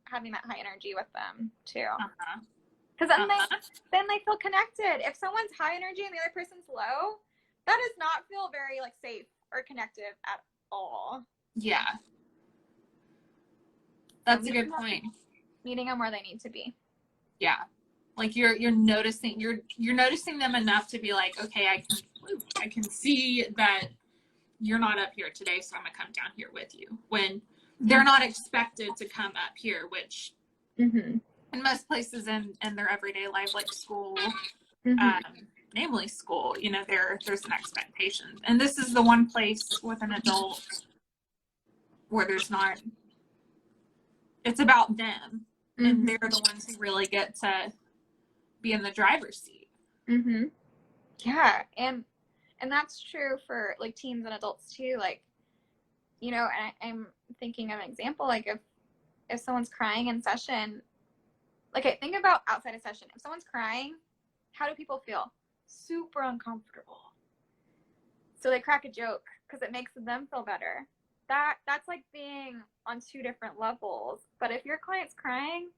having that high energy with them too. Because then they feel connected. If someone's high energy and the other person's low, does not feel very like safe or connective at all. Yeah. That's a good point. Meeting them where they need to be. Yeah. Like you're noticing them enough to be like, okay, I can see that you're not up here today, so I'm gonna come down here with you. When they're not expected to come up here, which in most places in their everyday life, like school, namely school, you know, there's an expectation. And this is the one place with an adult where there's not, it's about them. And they're the ones who really get to be in the driver's seat. Yeah. And that's true for like teens and adults too. Like, you know, I'm thinking of an example, like if someone's crying in session, like I think about outside of session, if someone's crying, how do people feel? Super uncomfortable. So they crack a joke because it makes them feel better. That's like being on two different levels. But if your client's crying,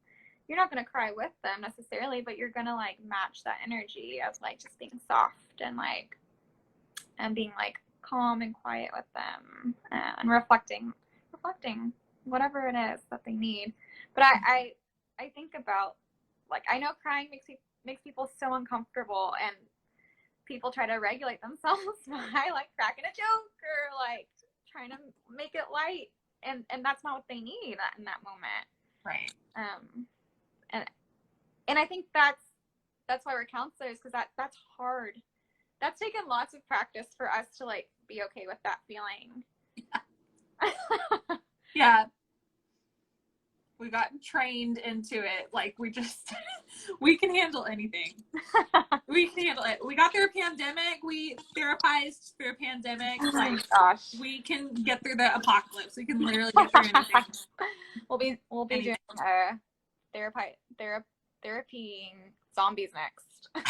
you're not going to cry with them necessarily, but you're going to like match that energy of like just being soft and like, and being like calm and quiet with them and reflecting whatever it is that they need. But I think about, like, I know crying makes people so uncomfortable, and people try to regulate themselves by like cracking a joke or like trying to make it light, and that's not what they need in that moment. Right. And I think that's why we're counselors, because that's hard. That's taken lots of practice for us to like be okay with that feeling. Yeah. We got trained into it. Like we can handle anything. We can handle it. We got through a pandemic. We therapized through a pandemic. Like, gosh, we can get through the apocalypse. We can literally get through anything. We'll be doing therapying zombies next. I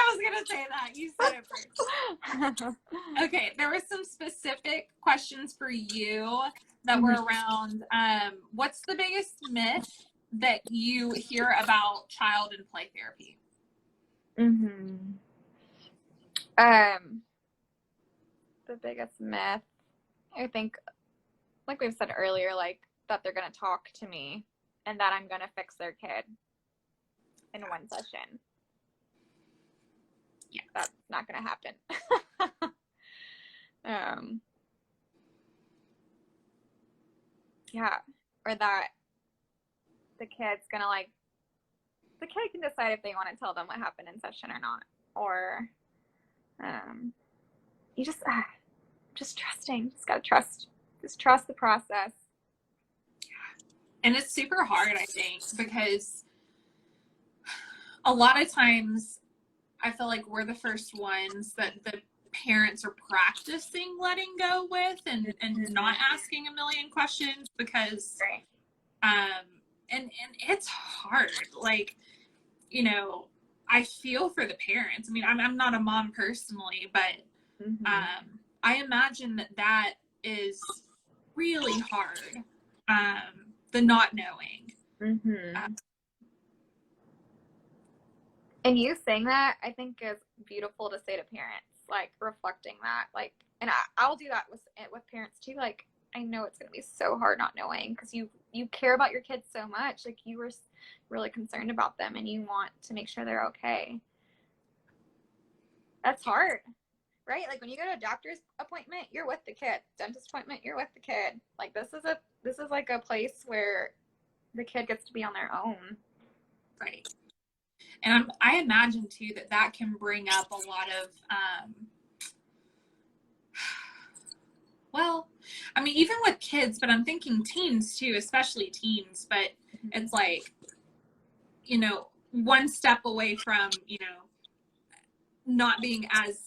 was gonna say that. You said it first. Okay, there were some specific questions for you that were around what's the biggest myth that you hear about child and play therapy? The biggest myth, I think, like we've said earlier, like that they're gonna talk to me and that I'm gonna fix their kid in one session. Yeah, that's not gonna happen. Yeah, or that the kid can decide if they want to tell them what happened in session or not, or you just trusting. Just gotta trust. Just trust the process. And it's super hard, I think, because a lot of times I feel like we're the first ones that the parents are practicing letting go with and not asking a million questions, because and it's hard. Like, you know, I feel for the parents. I mean, I'm not a mom personally, but I imagine that is really hard, the not knowing. And you saying that, I think, is beautiful to say to parents, like reflecting that, like, and I'll do that with parents too. Like, I know it's going to be so hard not knowing, because you care about your kids so much. Like, you were really concerned about them and you want to make sure they're okay. That's hard, right? Like when you go to a doctor's appointment, you're with the kid. Dentist appointment, you're with the kid. Like this is like a place where the kid gets to be on their own. Right. And I imagine too that can bring up a lot of, well, I mean, even with kids, but I'm thinking teens too, especially teens, but it's like, you know, one step away from, you know, not being as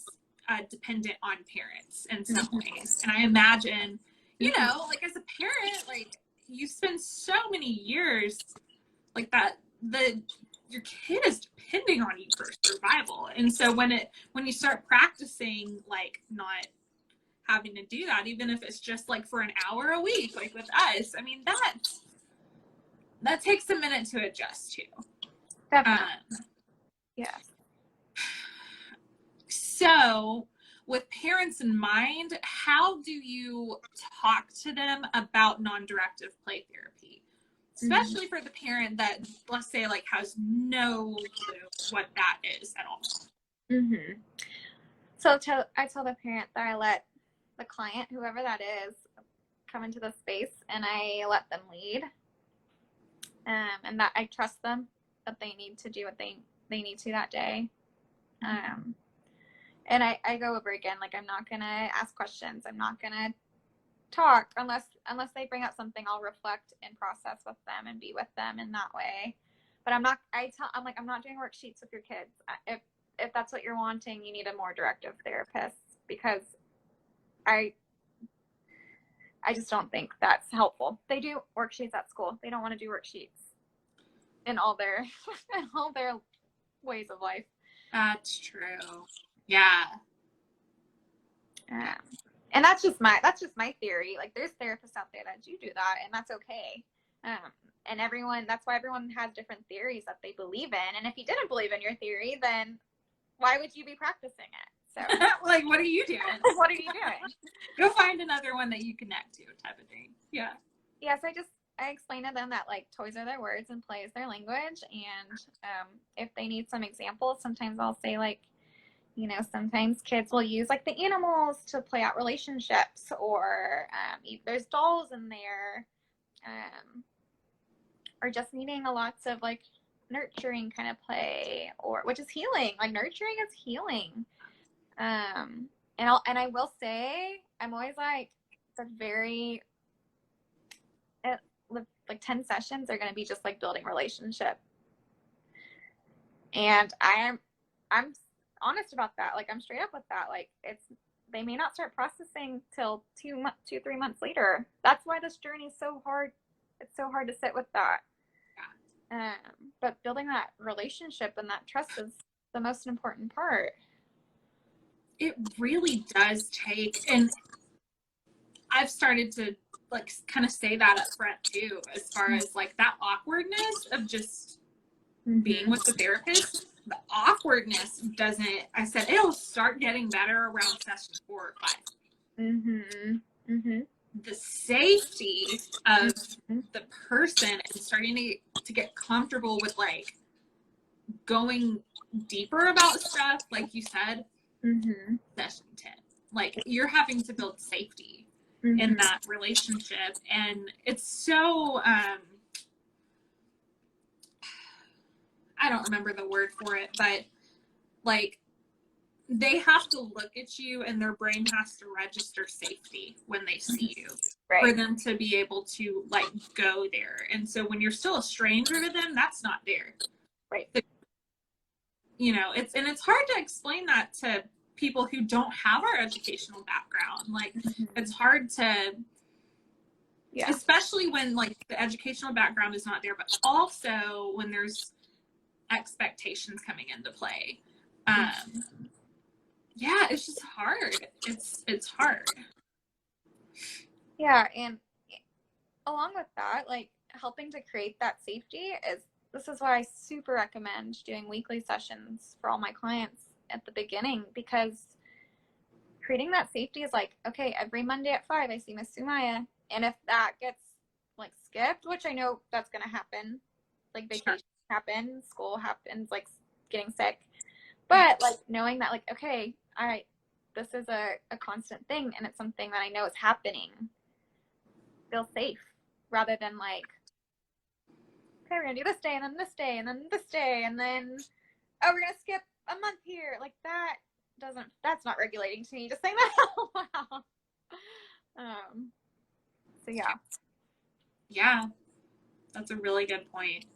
dependent on parents in some ways. And I imagine, you know, like as a parent, like you spend so many years like that, your kid is depending on you for survival. And so when you start practicing, like not having to do that, even if it's just like for an hour a week, like with us, I mean, that takes a minute to adjust to. Definitely. Yeah. So with parents in mind, how do you talk to them about non-directive play therapy? Especially for the parent that, let's say, like, has no clue what that is at all. So I tell the parent that I let the client, whoever that is, come into the space, and I let them lead, and that I trust them, that they need to do what they need to that day. And I go over again, like, I'm not going to ask questions. I'm not going to talk unless they bring up something. I'll reflect and process with them and be with them in that way. But I'm not doing worksheets with your kids. If that's what you're wanting, you need a more directive therapist, because I just don't think that's helpful. They do worksheets at school. They don't want to do worksheets in all their ways of life. That's true. Yeah. And that's just my theory. Like, there's therapists out there that do that, and that's okay. And that's why everyone has different theories that they believe in. And if you didn't believe in your theory, then why would you be practicing it? So, like, what are you doing? What are you doing? Go find another one that you connect to, type of thing. Yeah. Yeah. So I explain to them that, like, toys are their words and play is their language. And if they need some examples, sometimes I'll say, like, sometimes kids will use, like, the animals to play out relationships, or there's dolls in there, or just needing lots of, like, nurturing kind of play, which is healing. Like, nurturing is healing. And I will say, I'm always like, like 10 sessions are going to be just like building relationship. And I'm honest about that. Like, I'm straight up with that. Like, they may not start processing till 2-3 months later. That's why this journey is so hard. It's so hard to sit with that. Yeah. But building that relationship and that trust is the most important part. It really does take, and I've started to, like, kind of say that up front too, as far as, like, that awkwardness of just being with the therapist. The awkwardness doesn't, I said, it'll start getting better around session 4 or 5. The safety of the person and starting to get comfortable with, like, going deeper about stuff, like you said, session 10. Like, you're having to build safety in that relationship. And it's so, I don't remember the word for it, but, like, they have to look at you and their brain has to register safety when they see you, right, for them to be able to, like, go there. And so when you're still a stranger to them, that's not there. Right. So, it's hard to explain that to people who don't have our educational background. Like, it's hard to, especially when, like, the educational background is not there, but also when there's expectations coming into play. Yeah, it's just hard. It's hard. Yeah, and along with that, like, helping to create that safety this is why I super recommend doing weekly sessions for all my clients at the beginning, because creating that safety is like, okay, every Monday at 5 I see Miss Sumayah, and if that gets, like, skipped, which I know that's gonna happen, like, vacations happen, school happens, like, getting sick, but, like, knowing that, like, okay, this is a constant thing, and it's something that I know is happening, feel safe, rather than, like, okay, we're gonna do this day, and then this day, and then this day, and then, oh, we're gonna skip a month here. Like, that's not regulating to me, just saying that out loud. So yeah, that's a really good point.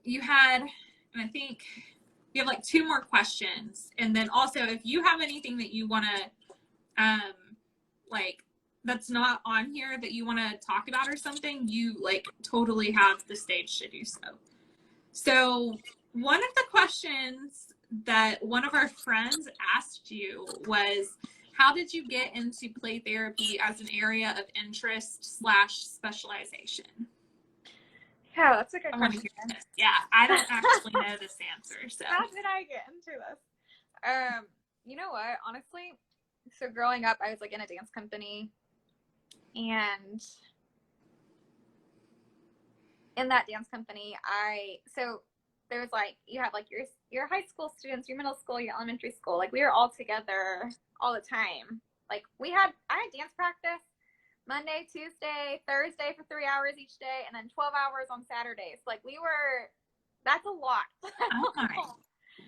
You had, and I think you have, like, 2 more questions, and then also, if you have anything that you want to, like, that's not on here that you want to talk about or something, you, like, totally have the stage to do so. So one of the questions that one of our friends asked you was, how did you get into play therapy as an area of interest / specialization? Yeah, that's a good question. Yeah, I don't actually know this answer. So how did I get into this? you know what, honestly, so growing up, I was like in a dance company, and in that dance company, so there was like, you have like your high school students, your middle school, your elementary school, like we were all together all the time. Like I had dance practice Monday, Tuesday, Thursday for 3 hours each day, and then 12 hours on Saturdays. Like that's a lot. Oh my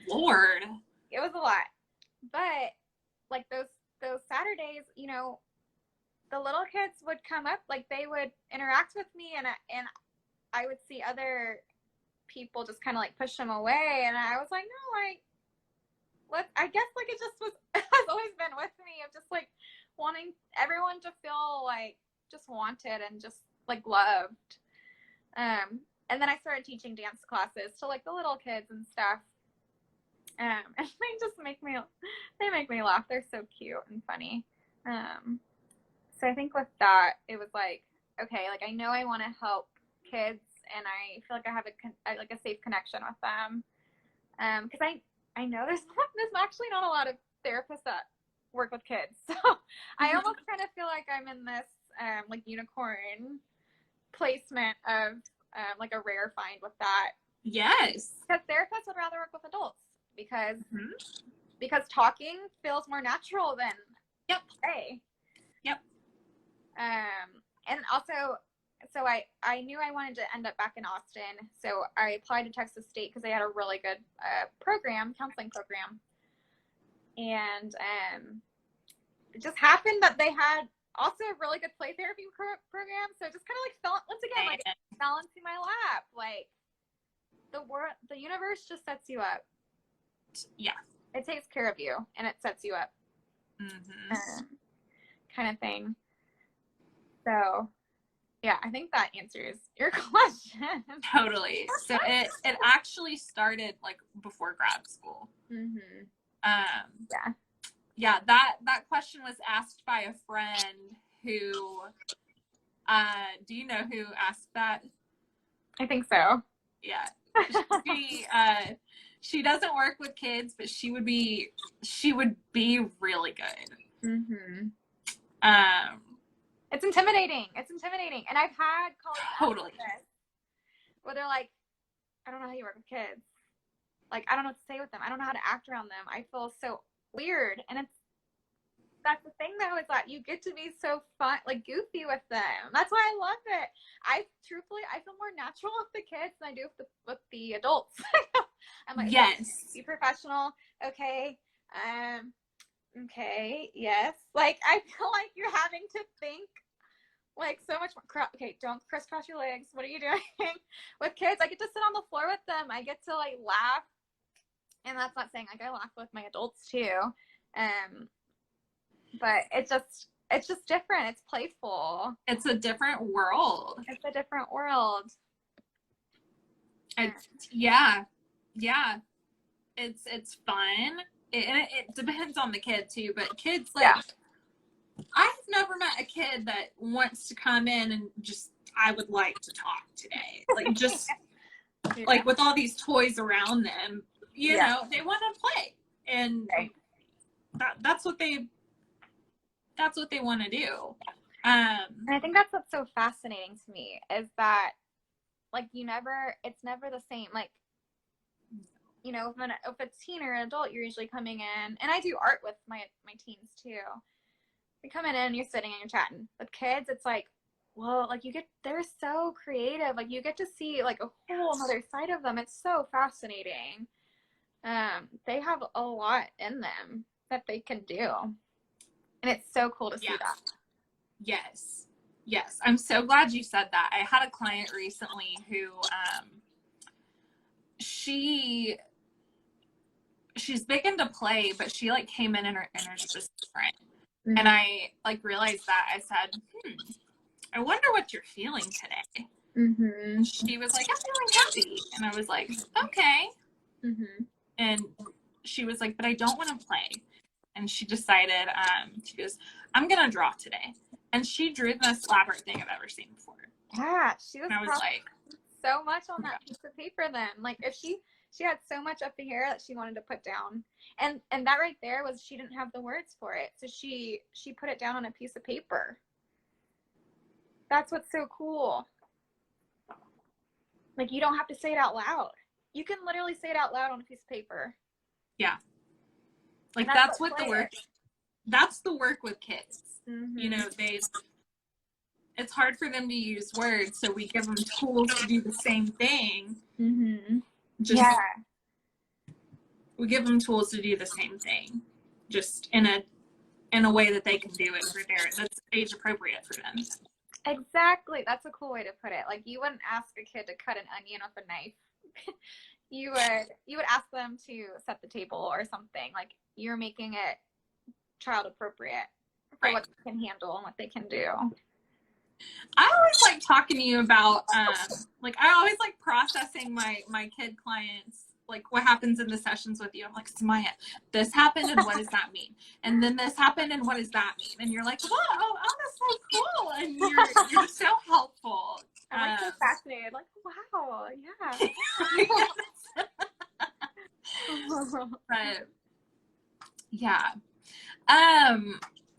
Lord. It was a lot. But like those Saturdays, you know, the little kids would come up, like they would interact with me, and I would see other people just kind of like push them away, and I was like, no, like I guess like it just has always been with me of just like wanting everyone to feel like just wanted and just like loved. And then I started teaching dance classes to like the little kids and stuff. And they just make me laugh. They're so cute and funny. So I think with that, it was like, okay, like I know I want to help kids, and I feel like I have a safe connection with them. Because I know there's actually not a lot of therapists that work with kids. So I almost kind of feel like I'm in this like unicorn placement of like a rare find with that. Yes. Because therapists would rather work with adults because talking feels more natural than play. Yep. And also, so I knew I wanted to end up back in Austin, so I applied to Texas State because they had a really good counseling program. And it just happened that they had also a really good play therapy program, so it just kind of like fell into my lap. Like the universe just sets you up. Yeah. It takes care of you, and it sets you up. Kind of thing. So yeah, I think that answers your question. Totally. So it actually started like before grad school. Yeah, that question was asked by a friend who do you know who asked that? I think so. Yeah. She doesn't work with kids, but she would be really good. It's intimidating. And I've had colleagues totally where they're like, I don't know how you work with kids. Like, I don't know what to say with them. I don't know how to act around them. I feel so weird. And that's the thing though, is that you get to be so fun, like goofy with them. That's why I love it. I feel more natural with the kids than I do with the adults. I'm like, yes, be professional. Okay. Okay. Yes. Like, I feel like you're having to think like so much more. Okay, don't crisscross your legs. What are you doing? With kids, I get to sit on the floor with them. I get to like laugh, and that's not saying like I laugh with my adults too. But it's just different. It's playful. It's a different world. Yeah. It's fun. It depends on the kid too, but kids like I've never met a kid that wants to come in and just, I would like to talk today. Like just like with all these toys around them, you know, they want to play, and that's what they want to do. And I think that's what's so fascinating to me is that like it's never the same. Like, you know, if it's teen or an adult, you're usually coming in, and I do art with my teens too. You're coming in, you're sitting and you're chatting. With kids, it's like, well, like they're so creative. Like you get to see like a whole other side of them. It's so fascinating. They have a lot in them that they can do. And it's so cool to see that. Yes. I'm so glad you said that. I had a client recently who, she's big into play, but she like came in and her energy was different. And I like realized that. I said, I wonder what you're feeling today. And she was like, I'm feeling happy. And I was like, okay. And she was like, but I don't want to play. And she decided, she goes, I'm going to draw today. And she drew the most elaborate thing I've ever seen before. Yeah, she was like, so much on that piece of paper then. Like if she She had so much up in here that she wanted to put down. And that right there was, she didn't have the words for it. So she put it down on a piece of paper. That's what's so cool. Like, you don't have to say it out loud. You can literally say it out loud on a piece of paper. Yeah. Like, that's what the work, that's the work with kids. Mm-hmm. You know, it's hard for them to use words, so we give them tools to do the same thing. Mm-hmm. Just, we give them tools to do the same thing, just in a way that they can do it that's age appropriate for them. Exactly. That's a cool way to put it. Like, you wouldn't ask a kid to cut an onion with a knife. you would ask them to set the table or something. Like, you're making it child appropriate for what they can handle and what they can do. I always like talking to you about like, I always like processing my kid clients, like what happens in the sessions with you. I'm like, Sumayah, this happened and what does that mean? And then this happened and what does that mean? And you're like, whoa, oh, that's so cool. And you're so helpful. I'm like so fascinated. Like, wow, yeah. But yeah.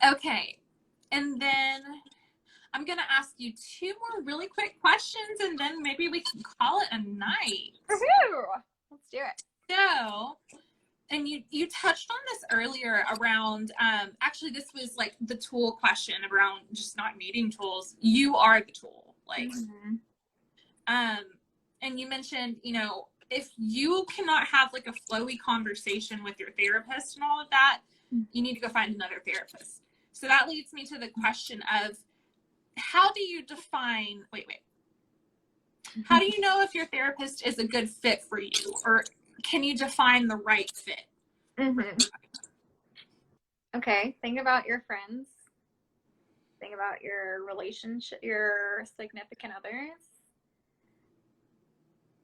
Okay. And then I'm going to ask you 2 more really quick questions, and then maybe we can call it a night. Woohoo! Let's do it. So, and you touched on this earlier around, actually this was like the tool question around just not needing tools. You are the tool. Like, and you mentioned, you know, if you cannot have like a flowy conversation with your therapist and all of that, you need to go find another therapist. So that leads me to the question of, how do you define, how do you know if your therapist is a good fit for you, or can you define the right fit? Okay, think about your friends. Think about your relationship, your significant others.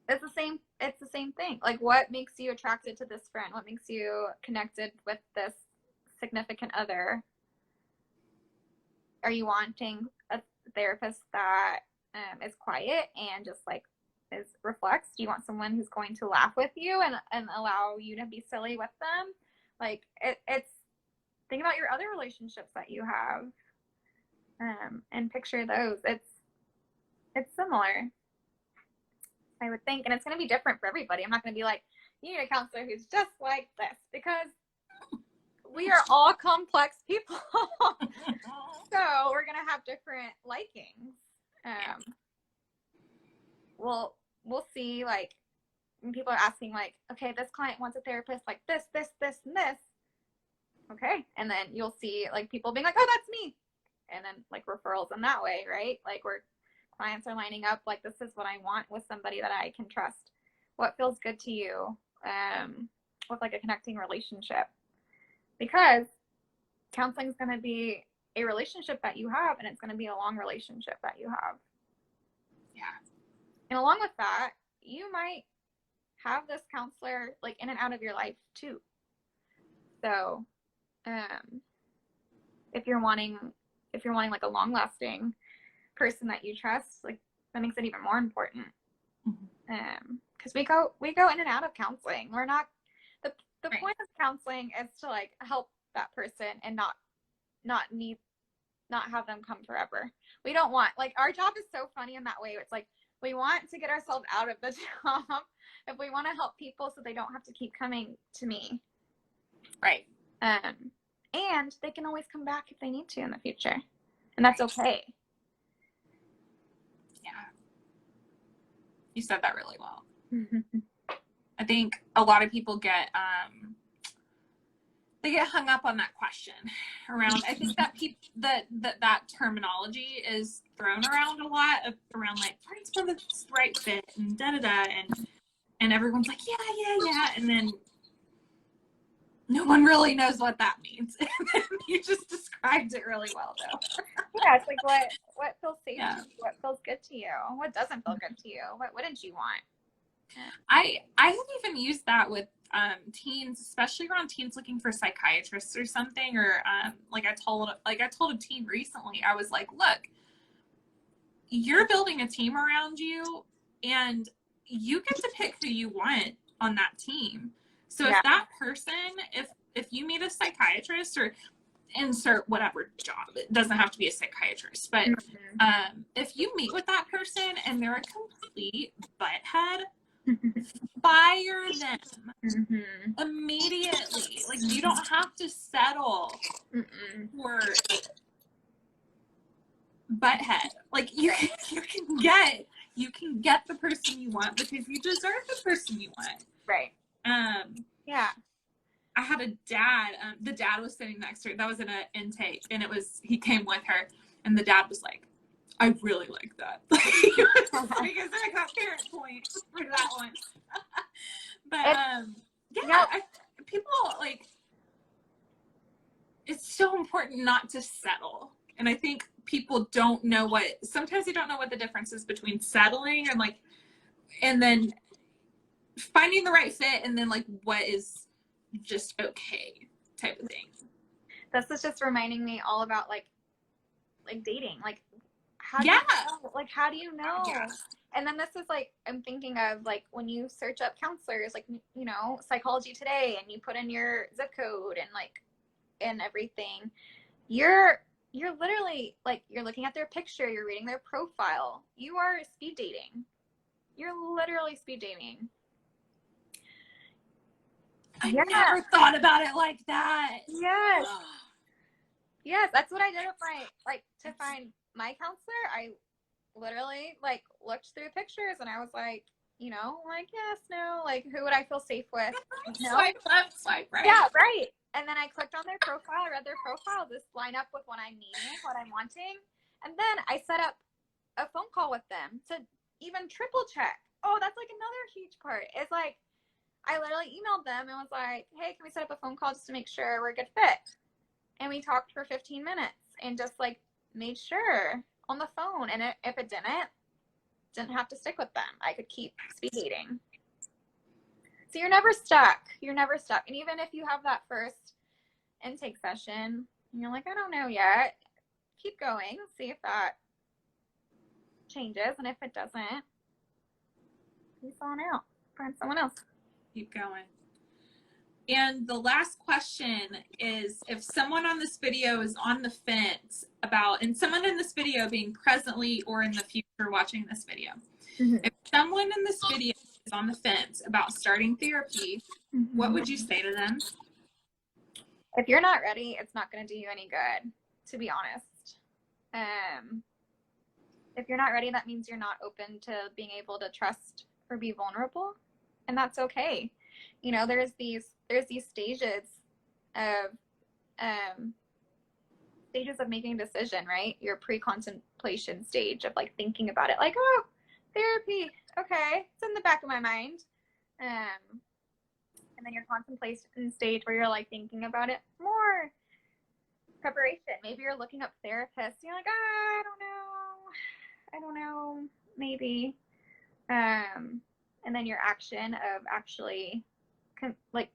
It's the same thing. Like, what makes you attracted to this friend? What makes you connected with this significant other? Are you wanting a therapist that is quiet and just like reflects? Do you want someone who's going to laugh with you and allow you to be silly with them? Like, it's think about your other relationships that you have, and picture those. It's similar, I would think, and it's going to be different for everybody. I'm not going to be like, you need a counselor who's just like this, because we are all complex people. So we're going to have different likings. We'll see, like, when people are asking, like, okay, this client wants a therapist like this, this, this, and this. Okay. And then you'll see, like, people being like, oh, that's me. And then, like, referrals in that way, right? Like, where clients are lining up, like, this is what I want with somebody that I can trust. What feels good to you, with, like, a connecting relationship. Because counseling is going to be a relationship that you have, and it's going to be a long relationship that you have. Yeah. And along with that, you might have this counselor, like, in and out of your life too. So, if you're wanting like a long lasting person that you trust, like, that makes it even more important. Because we go in and out of counseling. We're not, the point of counseling is to, like, help that person and not have them come forever. We don't want, like, our job is so funny in that way. It's like, we want to get ourselves out of the job if we want to help people so they don't have to keep coming to me. Right. And they can always come back if they need to in the future. And that's okay. Yeah. You said that really well. I think a lot of people get hung up on that question around, I think that that terminology is thrown around a lot around, like, friends for the right fit and da-da-da, and everyone's like, yeah, and then no one really knows what that means. And then you just described it really well, though. Yeah, it's like, what feels safe to you? What feels good to you? What doesn't feel good to you? What wouldn't you want? I have even used that with teens, especially around teens looking for psychiatrists or something, or like I told a teen recently, I was like, look, you're building a team around you, and you get to pick who you want on that team. So Yeah. if that person, if you meet a psychiatrist or insert whatever job, it doesn't have to be a psychiatrist, but if you meet with that person and they're a complete butthead, fire them immediately. Like, you don't have to settle for butthead. Like, you can get the person you want because you deserve the person you want. Right. Yeah. I had a dad, the dad was sitting next to her. That was in an intake, and he came with her, and the dad was like, I really like that. He was like, I got parent point for that one. But people, like, it's so important not to settle. And I think people don't know sometimes they don't know what the difference is between settling and then finding the right fit, and then like what is just okay type of thing. This is just reminding me all about like dating. Like, how do you know? Yeah. And then this is like, I'm thinking of like when you search up counselors, like, you know, Psychology Today, and you put in your zip code and everything, you're literally like, you're looking at their picture, you're reading their profile, you are speed dating. You're literally speed dating. I never thought about it like that. Yes. Yes, that's what I did with to find my counselor. I literally like looked through pictures, and I was like, you know, like, yes, no, like, who would I feel safe with? You know? Swipe left, swipe right. Yeah, right. And then I clicked on their profile, read their profile, just line up with what I'm needing, what I'm wanting. And then I set up a phone call with them to even triple check. Oh, that's like another huge part. It's like, I literally emailed them and was like, hey, can we set up a phone call just to make sure we're a good fit? And we talked for 15 minutes and just like made sure on the phone. And if it didn't have to stick with them. I could keep speed dating. So you're never stuck. You're never stuck. And even if you have that first intake session, and you're like, I don't know yet, keep going, see if that changes. And if it doesn't, peace on out. Find someone else. Keep going. And the last question is, if someone on this video is on the fence and someone in this video being presently or in the future watching this video, if someone in this video is on the fence about starting therapy, what would you say to them? If you're not ready, it's not going to do you any good, to be honest. If you're not ready, that means you're not open to being able to trust or be vulnerable, and that's okay. You know, there's these stages of making a decision, right? Your pre-contemplation stage of like thinking about it, like, oh, therapy, okay, it's in the back of my mind. And then your contemplation stage where you're like thinking about it more. Preparation. Maybe you're looking up therapists. You're like, I don't know, maybe. And then your action of actually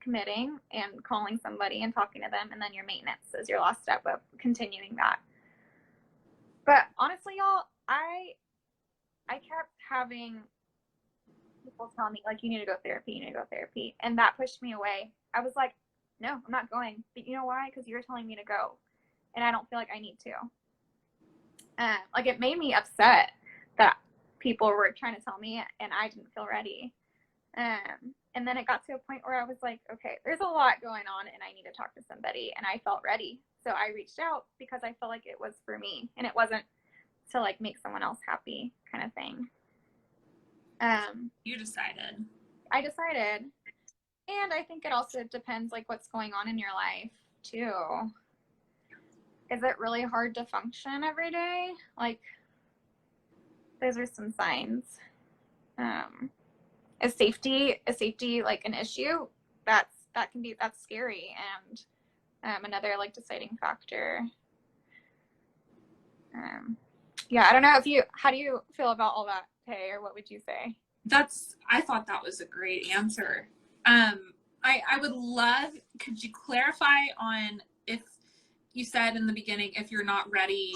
committing and calling somebody and talking to them, and then your maintenance is your last step of continuing that. But honestly, y'all, I kept having people tell me, like, you need to go therapy, and that pushed me away. I was like, no, I'm not going. But you know why? Because you're telling me to go, and I don't feel like I need to. Like, it made me upset that people were trying to tell me and I didn't feel ready. And then it got to a point where I was like, okay, there's a lot going on and I need to talk to somebody, and I felt ready. So I reached out because I felt like it was for me, and it wasn't to like make someone else happy kind of thing. You decided. I decided. And I think it also depends like what's going on in your life too. Is it really hard to function every day? Like, those are some signs. Is safety like an issue? That's scary, and another like deciding factor. Yeah, I don't know how do you feel about all that, Tay, or what would you say? I thought that was a great answer. I would love, could you clarify on, if you said in the beginning, if you're not ready,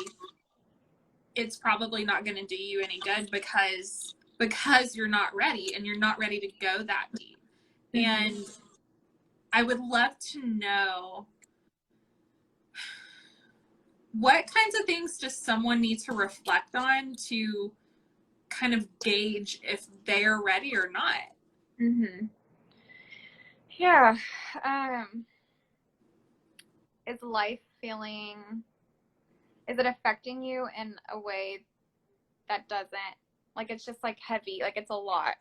it's probably not going to do you any good because you're not ready, and you're not ready to go that deep. And I would love to know, what kinds of things does someone need to reflect on to kind of gauge if they're ready or not? Mm-hmm. Yeah. Is it affecting you in a way that doesn't, like, it's just like heavy, like it's a lot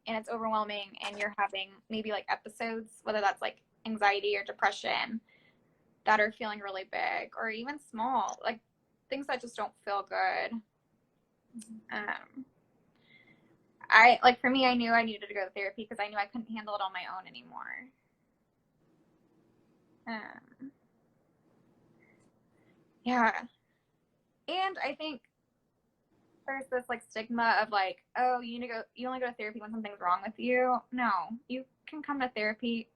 and it's overwhelming, and you're having maybe like episodes, whether that's like anxiety or depression, that are feeling really big or even small, like things that just don't feel good. For me, I knew I needed to go to therapy because I knew I couldn't handle it on my own anymore. Yeah. And I think there's this like stigma of like, oh, you only go to therapy when something's wrong with you. No, you can come to therapy,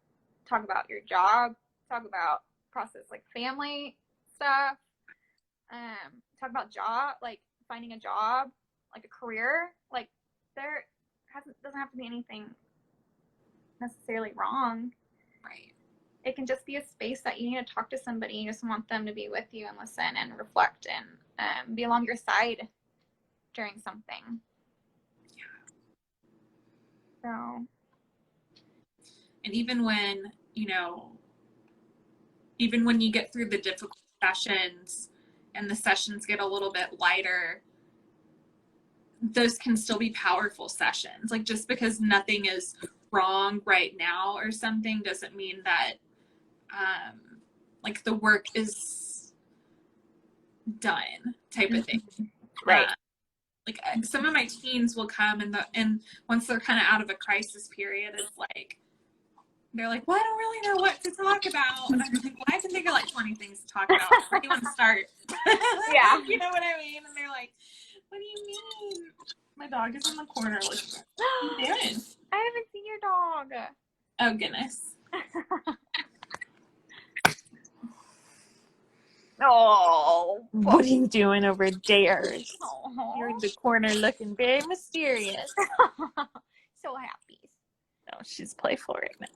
talk about your job, talk about process like family stuff, talk about job, like finding a job, like a career. Like doesn't have to be anything necessarily wrong. Right. It can just be a space that you need to talk to somebody. You just want them to be with you and listen and reflect and be along your side during something. Yeah. So. And even when you get through the difficult sessions and the sessions get a little bit lighter, those can still be powerful sessions. Like, just because nothing is wrong right now or something doesn't mean that like the work is done, type of thing. Right. Like some of my teens will come and once they're kind of out of a crisis period, it's like they're like, well, I don't really know what to talk about. And I'm like, well, I can think of like 20 things to talk about. Where do you want to start? Yeah. You know what I mean? And they're like, what do you mean? My dog is in the corner looking. What are you doing? I haven't seen your dog. Oh, goodness. Oh. What are you doing over there? Oh. You're in the corner looking very mysterious. So happy. Oh, she's playful right now.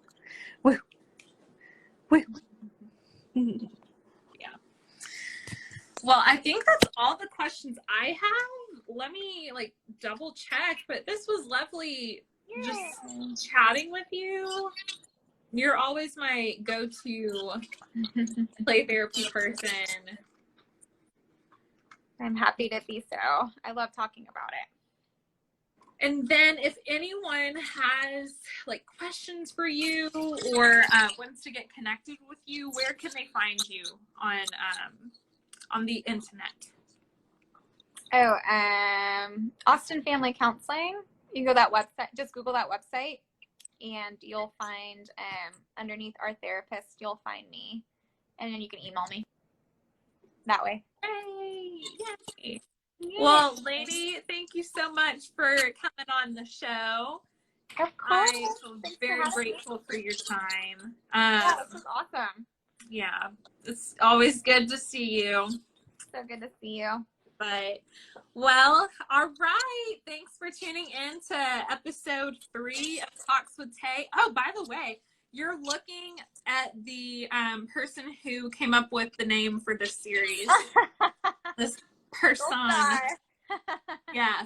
Woo. Woo. Yeah. Well, I think that's all the questions I have. Let me double check, but this was lovely just chatting with you. You're always my go-to play therapy person. I'm happy to be so. I love talking about it. And then if anyone has questions for you or wants to get connected with you, where can they find you on the internet? Oh, Austin Family Counseling. You can go to that website, just Google that website, and you'll find underneath our therapist, you'll find me, and then you can email me that way. Hey, yay. Well, lady, thank you so much for coming on the show. Of course. I feel very grateful for your time. Yeah, this was awesome. Yeah, it's always good to see you. So good to see you. But, well, all right. Thanks for tuning in to episode 3 of Talks with Tay. Oh, by the way, you're looking at the person who came up with the name for this series. This person. Yeah.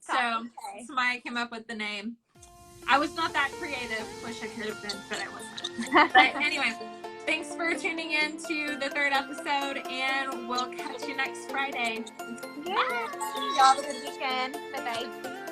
So, Sumayah came up with the name. I was not that creative. Wish I could have been, but I wasn't. But anyway, thanks for tuning in to the 3rd episode, and we'll catch you next Friday. Yeah. Y'all have a good weekend. Bye-bye.